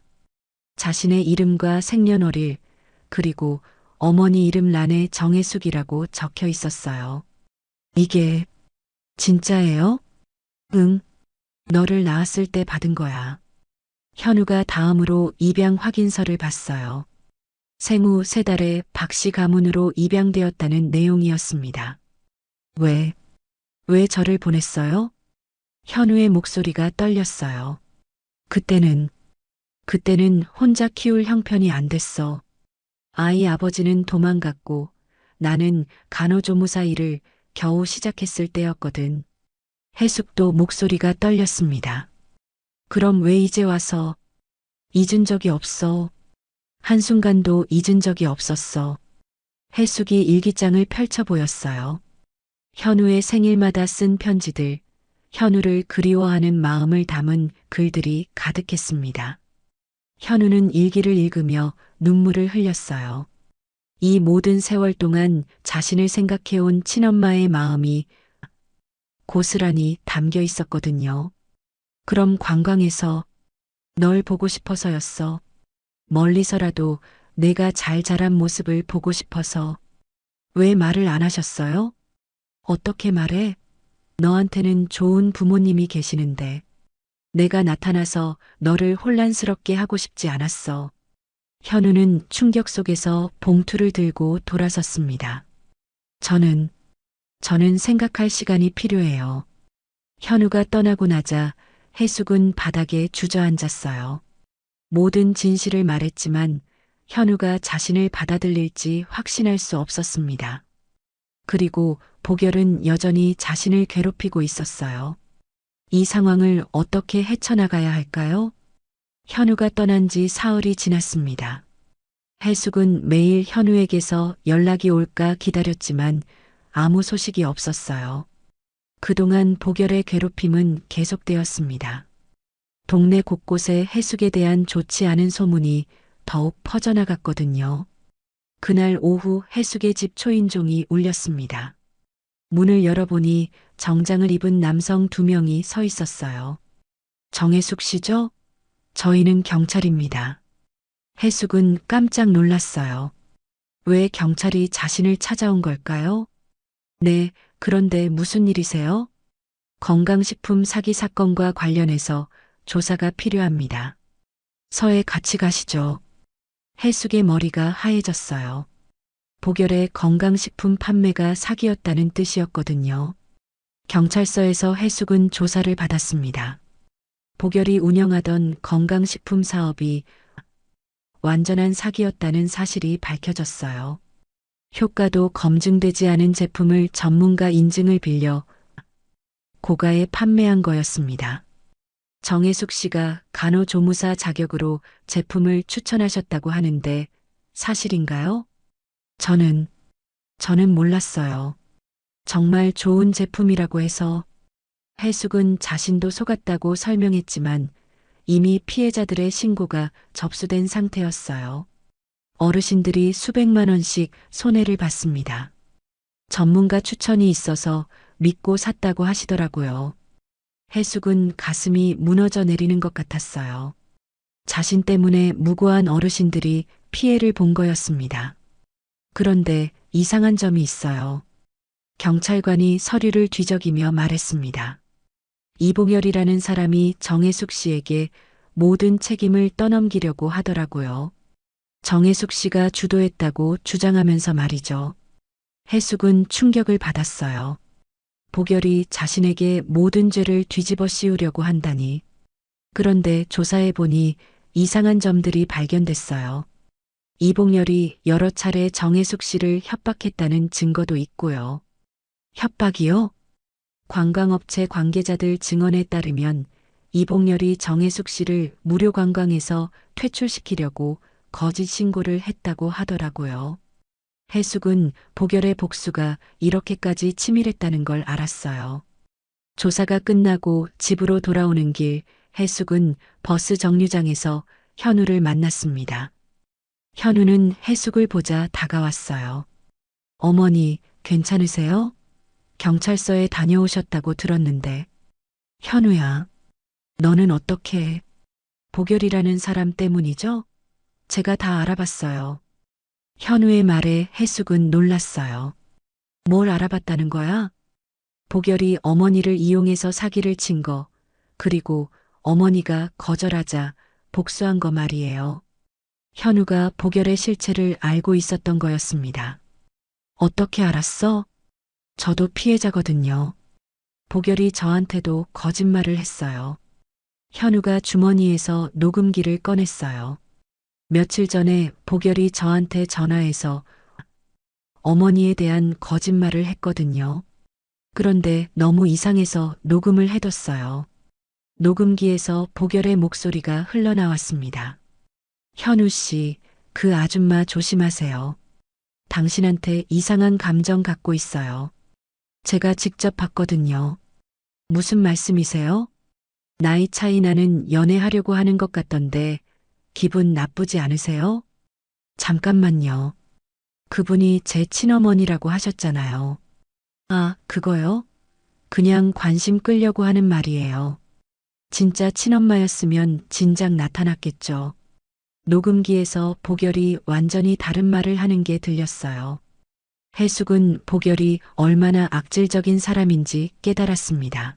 자신의 이름과 생년월일, 그리고 어머니 이름 란에 정혜숙이라고 적혀 있었어요. 이게 진짜예요? 응, 너를 낳았을 때 받은 거야. 현우가 다음으로 입양 확인서를 봤어요. 생후 3달에 박씨 가문으로 입양되었다는 내용이었습니다. 왜 저를 보냈어요? 현우의 목소리가 떨렸어요. 그때는 혼자 키울 형편이 안 됐어. 아이 아버지는 도망갔고 나는 간호조무사 일을 겨우 시작했을 때였거든. 해숙도 목소리가 떨렸습니다. 그럼 왜 이제 와서? 잊은 적이 없어. 한순간도 잊은 적이 없었어. 해숙이 일기장을 펼쳐 보였어요. 현우의 생일마다 쓴 편지들, 현우를 그리워하는 마음을 담은 글들이 가득했습니다. 현우는 일기를 읽으며 눈물을 흘렸어요. 이 모든 세월 동안 자신을 생각해온 친엄마의 마음이 고스란히 담겨 있었거든요. 그럼 관광에서 널 보고 싶어서였어. 멀리서라도 내가 잘 자란 모습을 보고 싶어서. 왜 말을 안 하셨어요? 어떻게 말해? 너한테는 좋은 부모님이 계시는데. 내가 나타나서 너를 혼란스럽게 하고 싶지 않았어. 현우는 충격 속에서 봉투를 들고 돌아섰습니다. 저는 생각할 시간이 필요해요. 현우가 떠나고 나자 해숙은 바닥에 주저앉았어요. 모든 진실을 말했지만 현우가 자신을 받아들일지 확신할 수 없었습니다. 그리고 복열은 여전히 자신을 괴롭히고 있었어요. 이 상황을 어떻게 헤쳐나가야 할까요? 현우가 떠난 지 사흘이 지났습니다. 해숙은 매일 현우에게서 연락이 올까 기다렸지만 아무 소식이 없었어요. 그동안 복열의 괴롭힘은 계속되었습니다. 동네 곳곳에 해숙에 대한 좋지 않은 소문이 더욱 퍼져나갔거든요. 그날 오후 해숙의 집 초인종이 울렸습니다. 문을 열어보니 정장을 입은 남성 2명이 서 있었어요. 정혜숙 씨죠? 저희는 경찰입니다. 해숙은 깜짝 놀랐어요. 왜 경찰이 자신을 찾아온 걸까요? 네, 그런데 무슨 일이세요? 건강식품 사기 사건과 관련해서 조사가 필요합니다. 서에 같이 가시죠. 해숙의 머리가 하얘졌어요. 복열의 건강식품 판매가 사기였다는 뜻이었거든요. 경찰서에서 해숙은 조사를 받았습니다. 복열이 운영하던 건강식품 사업이 완전한 사기였다는 사실이 밝혀졌어요. 효과도 검증되지 않은 제품을 전문가 인증을 빌려 고가에 판매한 거였습니다. 정혜숙 씨가 간호조무사 자격으로 제품을 추천하셨다고 하는데 사실인가요? 저는 몰랐어요. 정말 좋은 제품이라고 해서. 해숙은 자신도 속았다고 설명했지만 이미 피해자들의 신고가 접수된 상태였어요. 어르신들이 수백만 원씩 손해를 봤습니다. 전문가 추천이 있어서 믿고 샀다고 하시더라고요. 해숙은 가슴이 무너져 내리는 것 같았어요. 자신 때문에 무고한 어르신들이 피해를 본 거였습니다. 그런데 이상한 점이 있어요. 경찰관이 서류를 뒤적이며 말했습니다. 이봉열이라는 사람이 정혜숙 씨에게 모든 책임을 떠넘기려고 하더라고요. 정혜숙 씨가 주도했다고 주장하면서 말이죠. 해숙은 충격을 받았어요. 복열이 자신에게 모든 죄를 뒤집어 씌우려고 한다니. 그런데 조사해 보니 이상한 점들이 발견됐어요. 이봉열이 여러 차례 정혜숙 씨를 협박했다는 증거도 있고요. 협박이요? 관광업체 관계자들 증언에 따르면 이봉열이 정혜숙 씨를 무료 관광에서 퇴출시키려고 거짓 신고를 했다고 하더라고요. 해숙은 복열의 복수가 이렇게까지 치밀했다는 걸 알았어요. 조사가 끝나고 집으로 돌아오는 길 해숙은 버스 정류장에서 현우를 만났습니다. 현우는 해숙을 보자 다가왔어요. 어머니, 괜찮으세요? 경찰서에 다녀오셨다고 들었는데. 현우야, 너는 어떻게 해? 보결이라는 사람 때문이죠? 제가 다 알아봤어요. 현우의 말에 해숙은 놀랐어요. 뭘 알아봤다는 거야? 보결이 어머니를 이용해서 사기를 친 거, 그리고 어머니가 거절하자 복수한 거 말이에요. 현우가 보결의 실체를 알고 있었던 거였습니다. 어떻게 알았어? 저도 피해자거든요. 보결이 저한테도 거짓말을 했어요. 현우가 주머니에서 녹음기를 꺼냈어요. 며칠 전에 보결이 저한테 전화해서 어머니에 대한 거짓말을 했거든요. 그런데 너무 이상해서 녹음을 해뒀어요. 녹음기에서 보결의 목소리가 흘러나왔습니다. 현우 씨, 그 아줌마 조심하세요. 당신한테 이상한 감정 갖고 있어요. 제가 직접 봤거든요. 무슨 말씀이세요? 나이 차이 나는 연애하려고 하는 것 같던데 기분 나쁘지 않으세요? 잠깐만요. 그분이 제 친어머니라고 하셨잖아요. 아, 그거요? 그냥 관심 끌려고 하는 말이에요. 진짜 친엄마였으면 진작 나타났겠죠. 녹음기에서 보결이 완전히 다른 말을 하는 게 들렸어요. 해숙은 보결이 얼마나 악질적인 사람인지 깨달았습니다.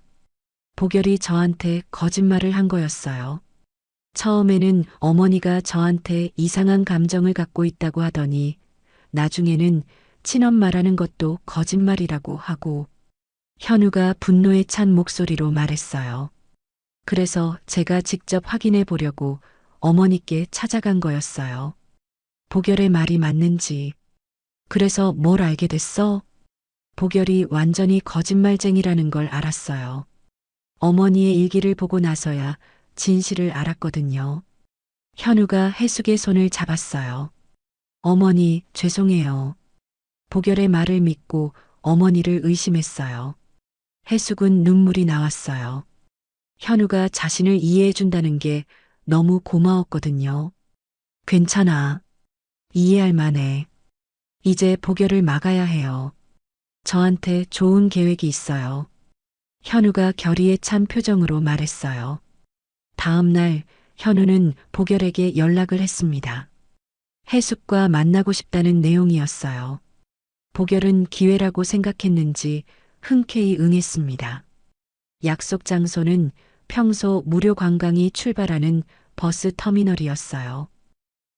보결이 저한테 거짓말을 한 거였어요. 처음에는 어머니가 저한테 이상한 감정을 갖고 있다고 하더니 나중에는 친엄마라는 것도 거짓말이라고 하고 현우가 분노에 찬 목소리로 말했어요. 그래서 제가 직접 확인해 보려고 어머니께 찾아간 거였어요. 보결의 말이 맞는지. 그래서 뭘 알게 됐어? 보결이 완전히 거짓말쟁이라는 걸 알았어요. 어머니의 일기를 보고 나서야 진실을 알았거든요. 현우가 해숙의 손을 잡았어요. 어머니, 죄송해요. 보결의 말을 믿고 어머니를 의심했어요. 해숙은 눈물이 나왔어요. 현우가 자신을 이해해준다는 게 너무 고마웠거든요. 괜찮아. 이해할 만해. 이제 보결을 막아야 해요. 저한테 좋은 계획이 있어요. 현우가 결의에 찬 표정으로 말했어요. 다음 날 현우는 보결에게 연락을 했습니다. 해숙과 만나고 싶다는 내용이었어요. 보결은 기회라고 생각했는지 흔쾌히 응했습니다. 약속 장소는 평소 무료 관광이 출발하는 버스 터미널이었어요.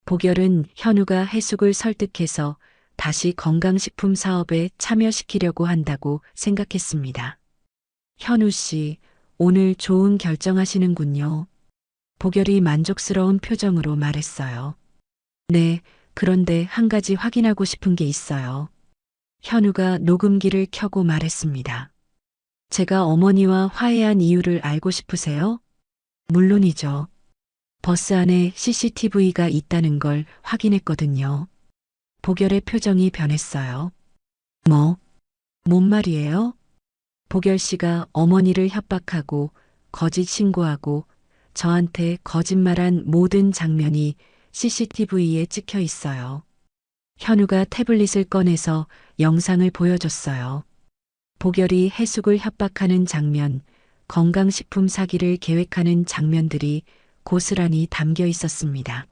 보결은 현우가 해숙을 설득해서 다시 건강식품 사업에 참여시키려고 한다고 생각했습니다. 현우 씨, 오늘 좋은 결정하시는군요. 보결이 만족스러운 표정으로 말했어요. 네, 그런데 한 가지 확인하고 싶은 게 있어요. 현우가 녹음기를 켜고 말했습니다. 제가 어머니와 화해한 이유를 알고 싶으세요? 물론이죠. 버스 안에 CCTV가 있다는 걸 확인했거든요. 보결의 표정이 변했어요. 뭐? 뭔 말이에요? 보결 씨가 어머니를 협박하고 거짓 신고하고 저한테 거짓말한 모든 장면이 CCTV에 찍혀 있어요. 현우가 태블릿을 꺼내서 영상을 보여줬어요. 보결이 해숙을 협박하는 장면, 건강식품 사기를 계획하는 장면들이 고스란히 담겨 있었습니다.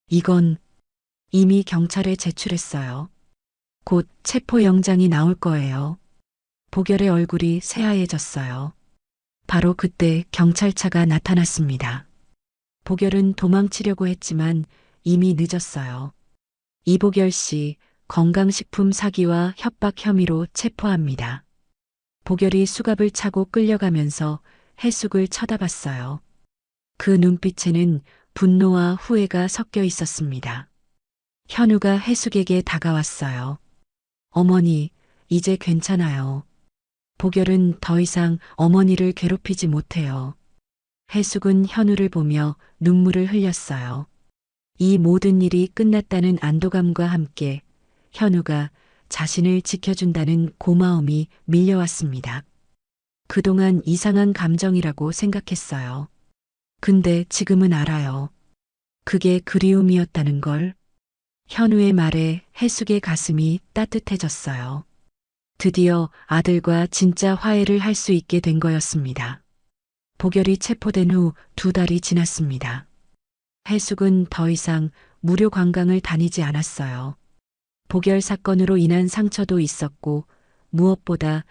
이건 이미 경찰에 제출했어요. 곧 체포영장이 나올 거예요. 보결의 얼굴이 새하얘졌어요. 바로 그때 경찰차가 나타났습니다. 보결은 도망치려고 했지만 이미 늦었어요. 이보결 씨, 건강식품 사기와 협박 혐의로 체포합니다. 보결이 수갑을 차고 끌려가면서 해숙을 쳐다봤어요. 그 눈빛에는 분노와 후회가 섞여 있었습니다. 현우가 해숙에게 다가왔어요. 어머니, 이제 괜찮아요. 보결은 더 이상 어머니를 괴롭히지 못해요. 해숙은 현우를 보며 눈물을 흘렸어요. 이 모든 일이 끝났다는 안도감과 함께 현우가 자신을 지켜준다는 고마움이 밀려왔습니다. 그동안 이상한 감정이라고 생각했어요. 근데 지금은 알아요. 그게 그리움이었다는 걸. 현우의 말에 해숙의 가슴이 따뜻해졌어요. 드디어 아들과 진짜 화해를 할 수 있게 된 거였습니다. 보결이 체포된 후 2달이 지났습니다. 해숙은 더 이상 무료 관광을 다니지 않았어요. 보결 사건으로 인한 상처도 있었고 무엇보다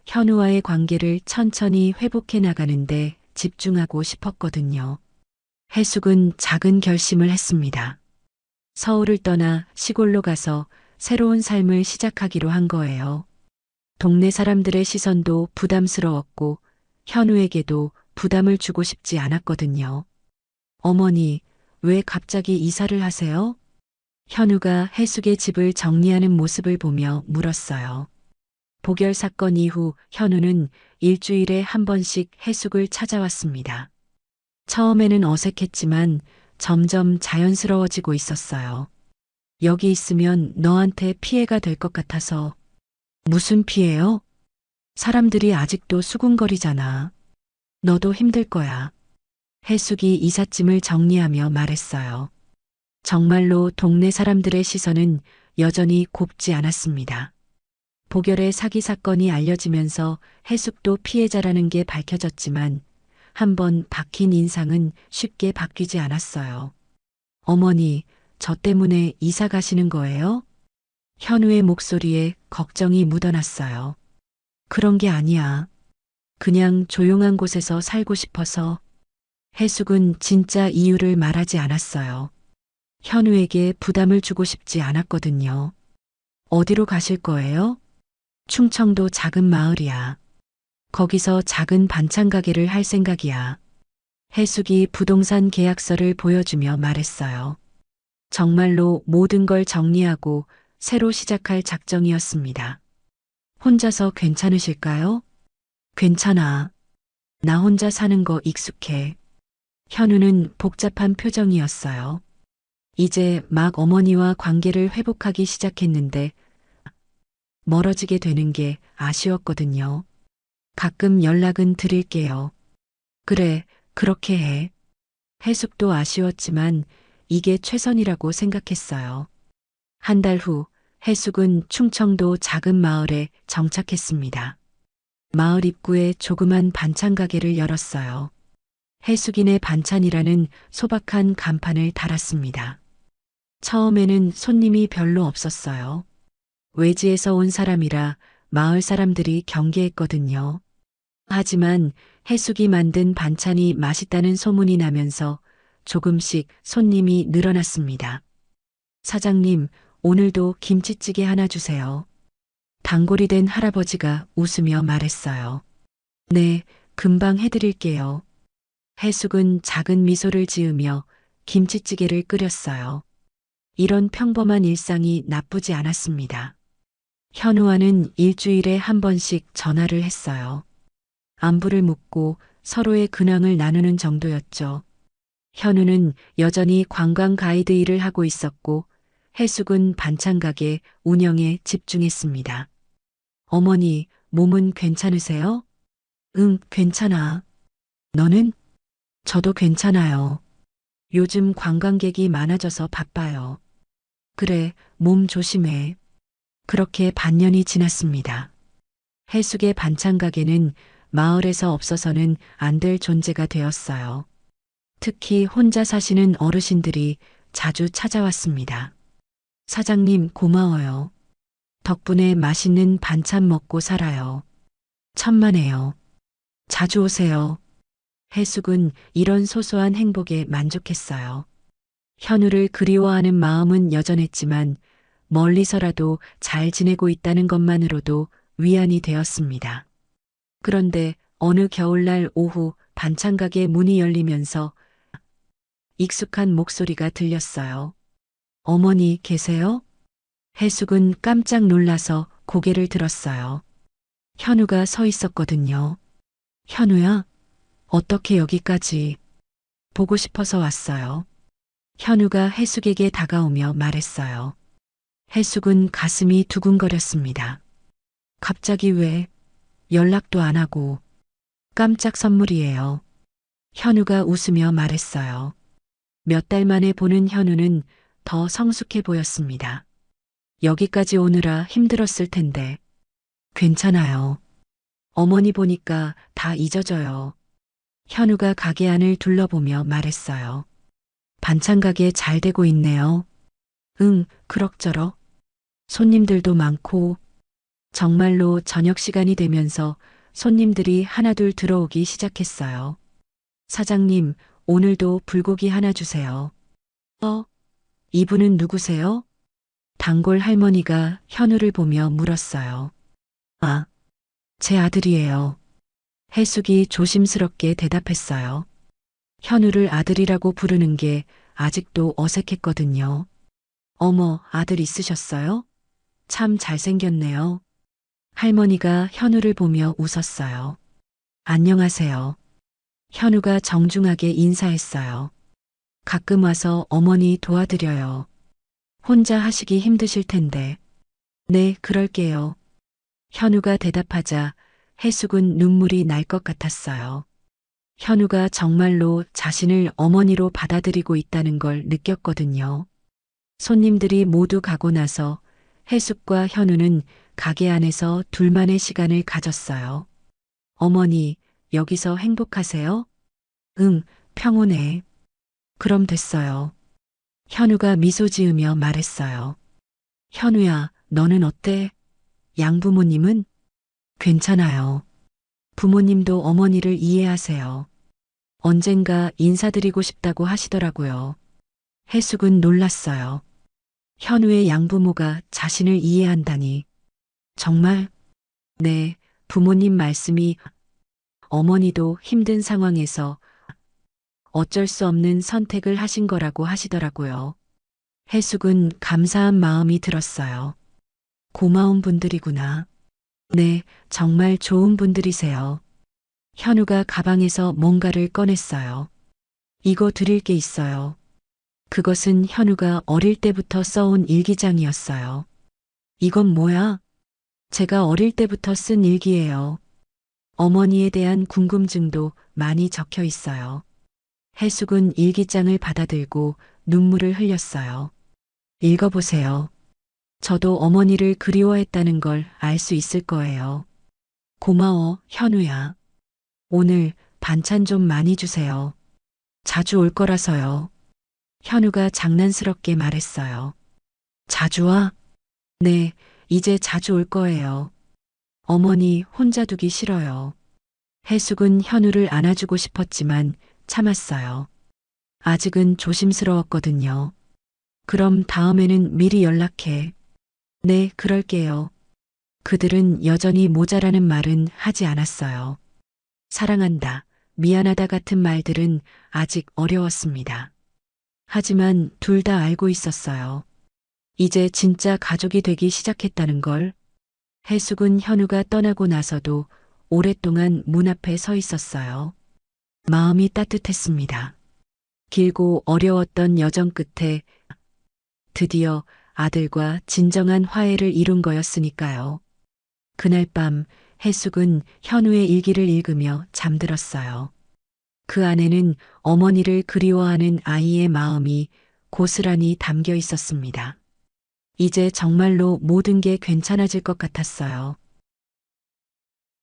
현우와의 관계를 천천히 회복해 나가는데 집중하고 싶었거든요. 해숙은 작은 결심을 했습니다. 서울을 떠나 시골로 가서 새로운 삶을 시작하기로 한 거예요. 동네 사람들의 시선도 부담스러웠고 현우에게도 부담을 주고 싶지 않았거든요. 어머니, 왜 갑자기 이사를 하세요? 현우가 해숙의 집을 정리하는 모습을 보며 물었어요. 보결 사건 이후 현우는 일주일에 한 번씩 해숙을 찾아왔습니다. 처음에는 어색했지만 점점 자연스러워지고 있었어요. 여기 있으면 너한테 피해가 될 것 같아서. 무슨 피해요? 사람들이 아직도 수군거리잖아. 너도 힘들 거야. 해숙이 이삿짐을 정리하며 말했어요. 정말로 동네 사람들의 시선은 여전히 곱지 않았습니다. 보결의 사기 사건이 알려지면서 해숙도 피해자라는 게 밝혀졌지만 한번 박힌 인상은 쉽게 바뀌지 않았어요. 어머니, 저 때문에 이사 가시는 거예요? 현우의 목소리에 걱정이 묻어났어요. 그런 게 아니야. 그냥 조용한 곳에서 살고 싶어서. 해숙은 진짜 이유를 말하지 않았어요. 현우에게 부담을 주고 싶지 않았거든요. 어디로 가실 거예요? 충청도 작은 마을이야. 거기서 작은 반찬 가게를 할 생각이야. 해숙이 부동산 계약서를 보여주며 말했어요. 정말로 모든 걸 정리하고 새로 시작할 작정이었습니다. 혼자서 괜찮으실까요? 괜찮아. 나 혼자 사는 거 익숙해. 현우는 복잡한 표정이었어요. 이제 막 어머니와 관계를 회복하기 시작했는데 멀어지게 되는 게 아쉬웠거든요. 가끔 연락은 드릴게요. 그래, 그렇게 해. 해숙도 아쉬웠지만 이게 최선이라고 생각했어요. 한 달 후 해숙은 충청도 작은 마을에 정착했습니다. 마을 입구에 조그만 반찬 가게를 열었어요. 해숙이네 반찬이라는 소박한 간판을 달았습니다. 처음에는 손님이 별로 없었어요. 외지에서 온 사람이라 마을 사람들이 경계했거든요. 하지만 해숙이 만든 반찬이 맛있다는 소문이 나면서 조금씩 손님이 늘어났습니다. 사장님, 오늘도 김치찌개 하나 주세요. 단골이 된 할아버지가 웃으며 말했어요. 네, 금방 해드릴게요. 해숙은 작은 미소를 지으며 김치찌개를 끓였어요. 이런 평범한 일상이 나쁘지 않았습니다. 현우와는 일주일에 한 번씩 전화를 했어요. 안부를 묻고 서로의 근황을 나누는 정도였죠. 현우는 여전히 관광 가이드 일을 하고 있었고 해숙은 반찬 가게 운영에 집중했습니다. 어머니, 몸은 괜찮으세요? 응, 괜찮아. 너는? 저도 괜찮아요. 요즘 관광객이 많아져서 바빠요. 그래, 몸 조심해. 그렇게 반년이 지났습니다. 해숙의 반찬 가게는 마을에서 없어서는 안 될 존재가 되었어요. 특히 혼자 사시는 어르신들이 자주 찾아왔습니다. 사장님 고마워요. 덕분에 맛있는 반찬 먹고 살아요. 천만에요. 자주 오세요. 해숙은 이런 소소한 행복에 만족했어요. 현우를 그리워하는 마음은 여전했지만 멀리서라도 잘 지내고 있다는 것만으로도 위안이 되었습니다. 그런데 어느 겨울날 오후 반찬 가게 문이 열리면서 익숙한 목소리가 들렸어요. 어머니 계세요? 해숙은 깜짝 놀라서 고개를 들었어요. 현우가 서 있었거든요. 현우야, 어떻게 여기까지? 보고 싶어서 왔어요. 현우가 해숙에게 다가오며 말했어요. 해숙은 가슴이 두근거렸습니다. 갑자기 왜? 연락도 안 하고 깜짝 선물이에요. 현우가 웃으며 말했어요. 몇 달 만에 보는 현우는 더 성숙해 보였습니다. 여기까지 오느라 힘들었을 텐데 괜찮아요. 어머니 보니까 다 잊어져요. 현우가 가게 안을 둘러보며 말했어요. 반찬 가게 잘 되고 있네요. 응, 그럭저럭. 손님들도 많고 정말로 저녁 시간이 되면서 손님들이 하나둘 들어오기 시작했어요. 사장님, 오늘도 불고기 하나 주세요. 이분은 누구세요? 단골 할머니가 현우를 보며 물었어요. 아, 제 아들이에요. 해숙이 조심스럽게 대답했어요. 현우를 아들이라고 부르는 게 아직도 어색했거든요. 어머, 아들 있으셨어요? 참 잘생겼네요. 할머니가 현우를 보며 웃었어요. 안녕하세요. 현우가 정중하게 인사했어요. 가끔 와서 어머니 도와드려요. 혼자 하시기 힘드실 텐데. 네, 그럴게요. 현우가 대답하자 해숙은 눈물이 날 것 같았어요. 현우가 정말로 자신을 어머니로 받아들이고 있다는 걸 느꼈거든요. 손님들이 모두 가고 나서 해숙과 현우는 가게 안에서 둘만의 시간을 가졌어요. 어머니, 여기서 행복하세요? 응, 평온해. 그럼 됐어요. 현우가 미소 지으며 말했어요. 현우야, 너는 어때? 양부모님은? 괜찮아요. 부모님도 어머니를 이해하세요. 언젠가 인사드리고 싶다고 하시더라고요. 해숙은 놀랐어요. 현우의 양부모가 자신을 이해한다니. 정말? 네, 부모님 말씀이 어머니도 힘든 상황에서 어쩔 수 없는 선택을 하신 거라고 하시더라고요. 해숙은 감사한 마음이 들었어요. 고마운 분들이구나. 네, 정말 좋은 분들이세요. 현우가 가방에서 뭔가를 꺼냈어요. 이거 드릴 게 있어요. 그것은 현우가 어릴 때부터 써온 일기장이었어요. 이건 뭐야? 제가 어릴 때부터 쓴 일기예요. 어머니에 대한 궁금증도 많이 적혀 있어요. 해숙은 일기장을 받아들고 눈물을 흘렸어요. 읽어보세요. 저도 어머니를 그리워했다는 걸 알 수 있을 거예요. 고마워, 현우야. 오늘 반찬 좀 많이 주세요. 자주 올 거라서요. 현우가 장난스럽게 말했어요. 자주 와? 네, 이제 자주 올 거예요. 어머니 혼자 두기 싫어요. 해숙은 현우를 안아주고 싶었지만 참았어요. 아직은 조심스러웠거든요. 그럼 다음에는 미리 연락해. 네, 그럴게요. 그들은 여전히 모자라는 말은 하지 않았어요. 사랑한다, 미안하다 같은 말들은 아직 어려웠습니다. 하지만 둘 다 알고 있었어요. 이제 진짜 가족이 되기 시작했다는 걸. 해숙은 현우가 떠나고 나서도 오랫동안 문 앞에 서 있었어요. 마음이 따뜻했습니다. 길고 어려웠던 여정 끝에 드디어 아들과 진정한 화해를 이룬 거였으니까요. 그날 밤 해숙은 현우의 일기를 읽으며 잠들었어요. 그 안에는 어머니를 그리워하는 아이의 마음이 고스란히 담겨 있었습니다. 이제 정말로 모든 게 괜찮아질 것 같았어요.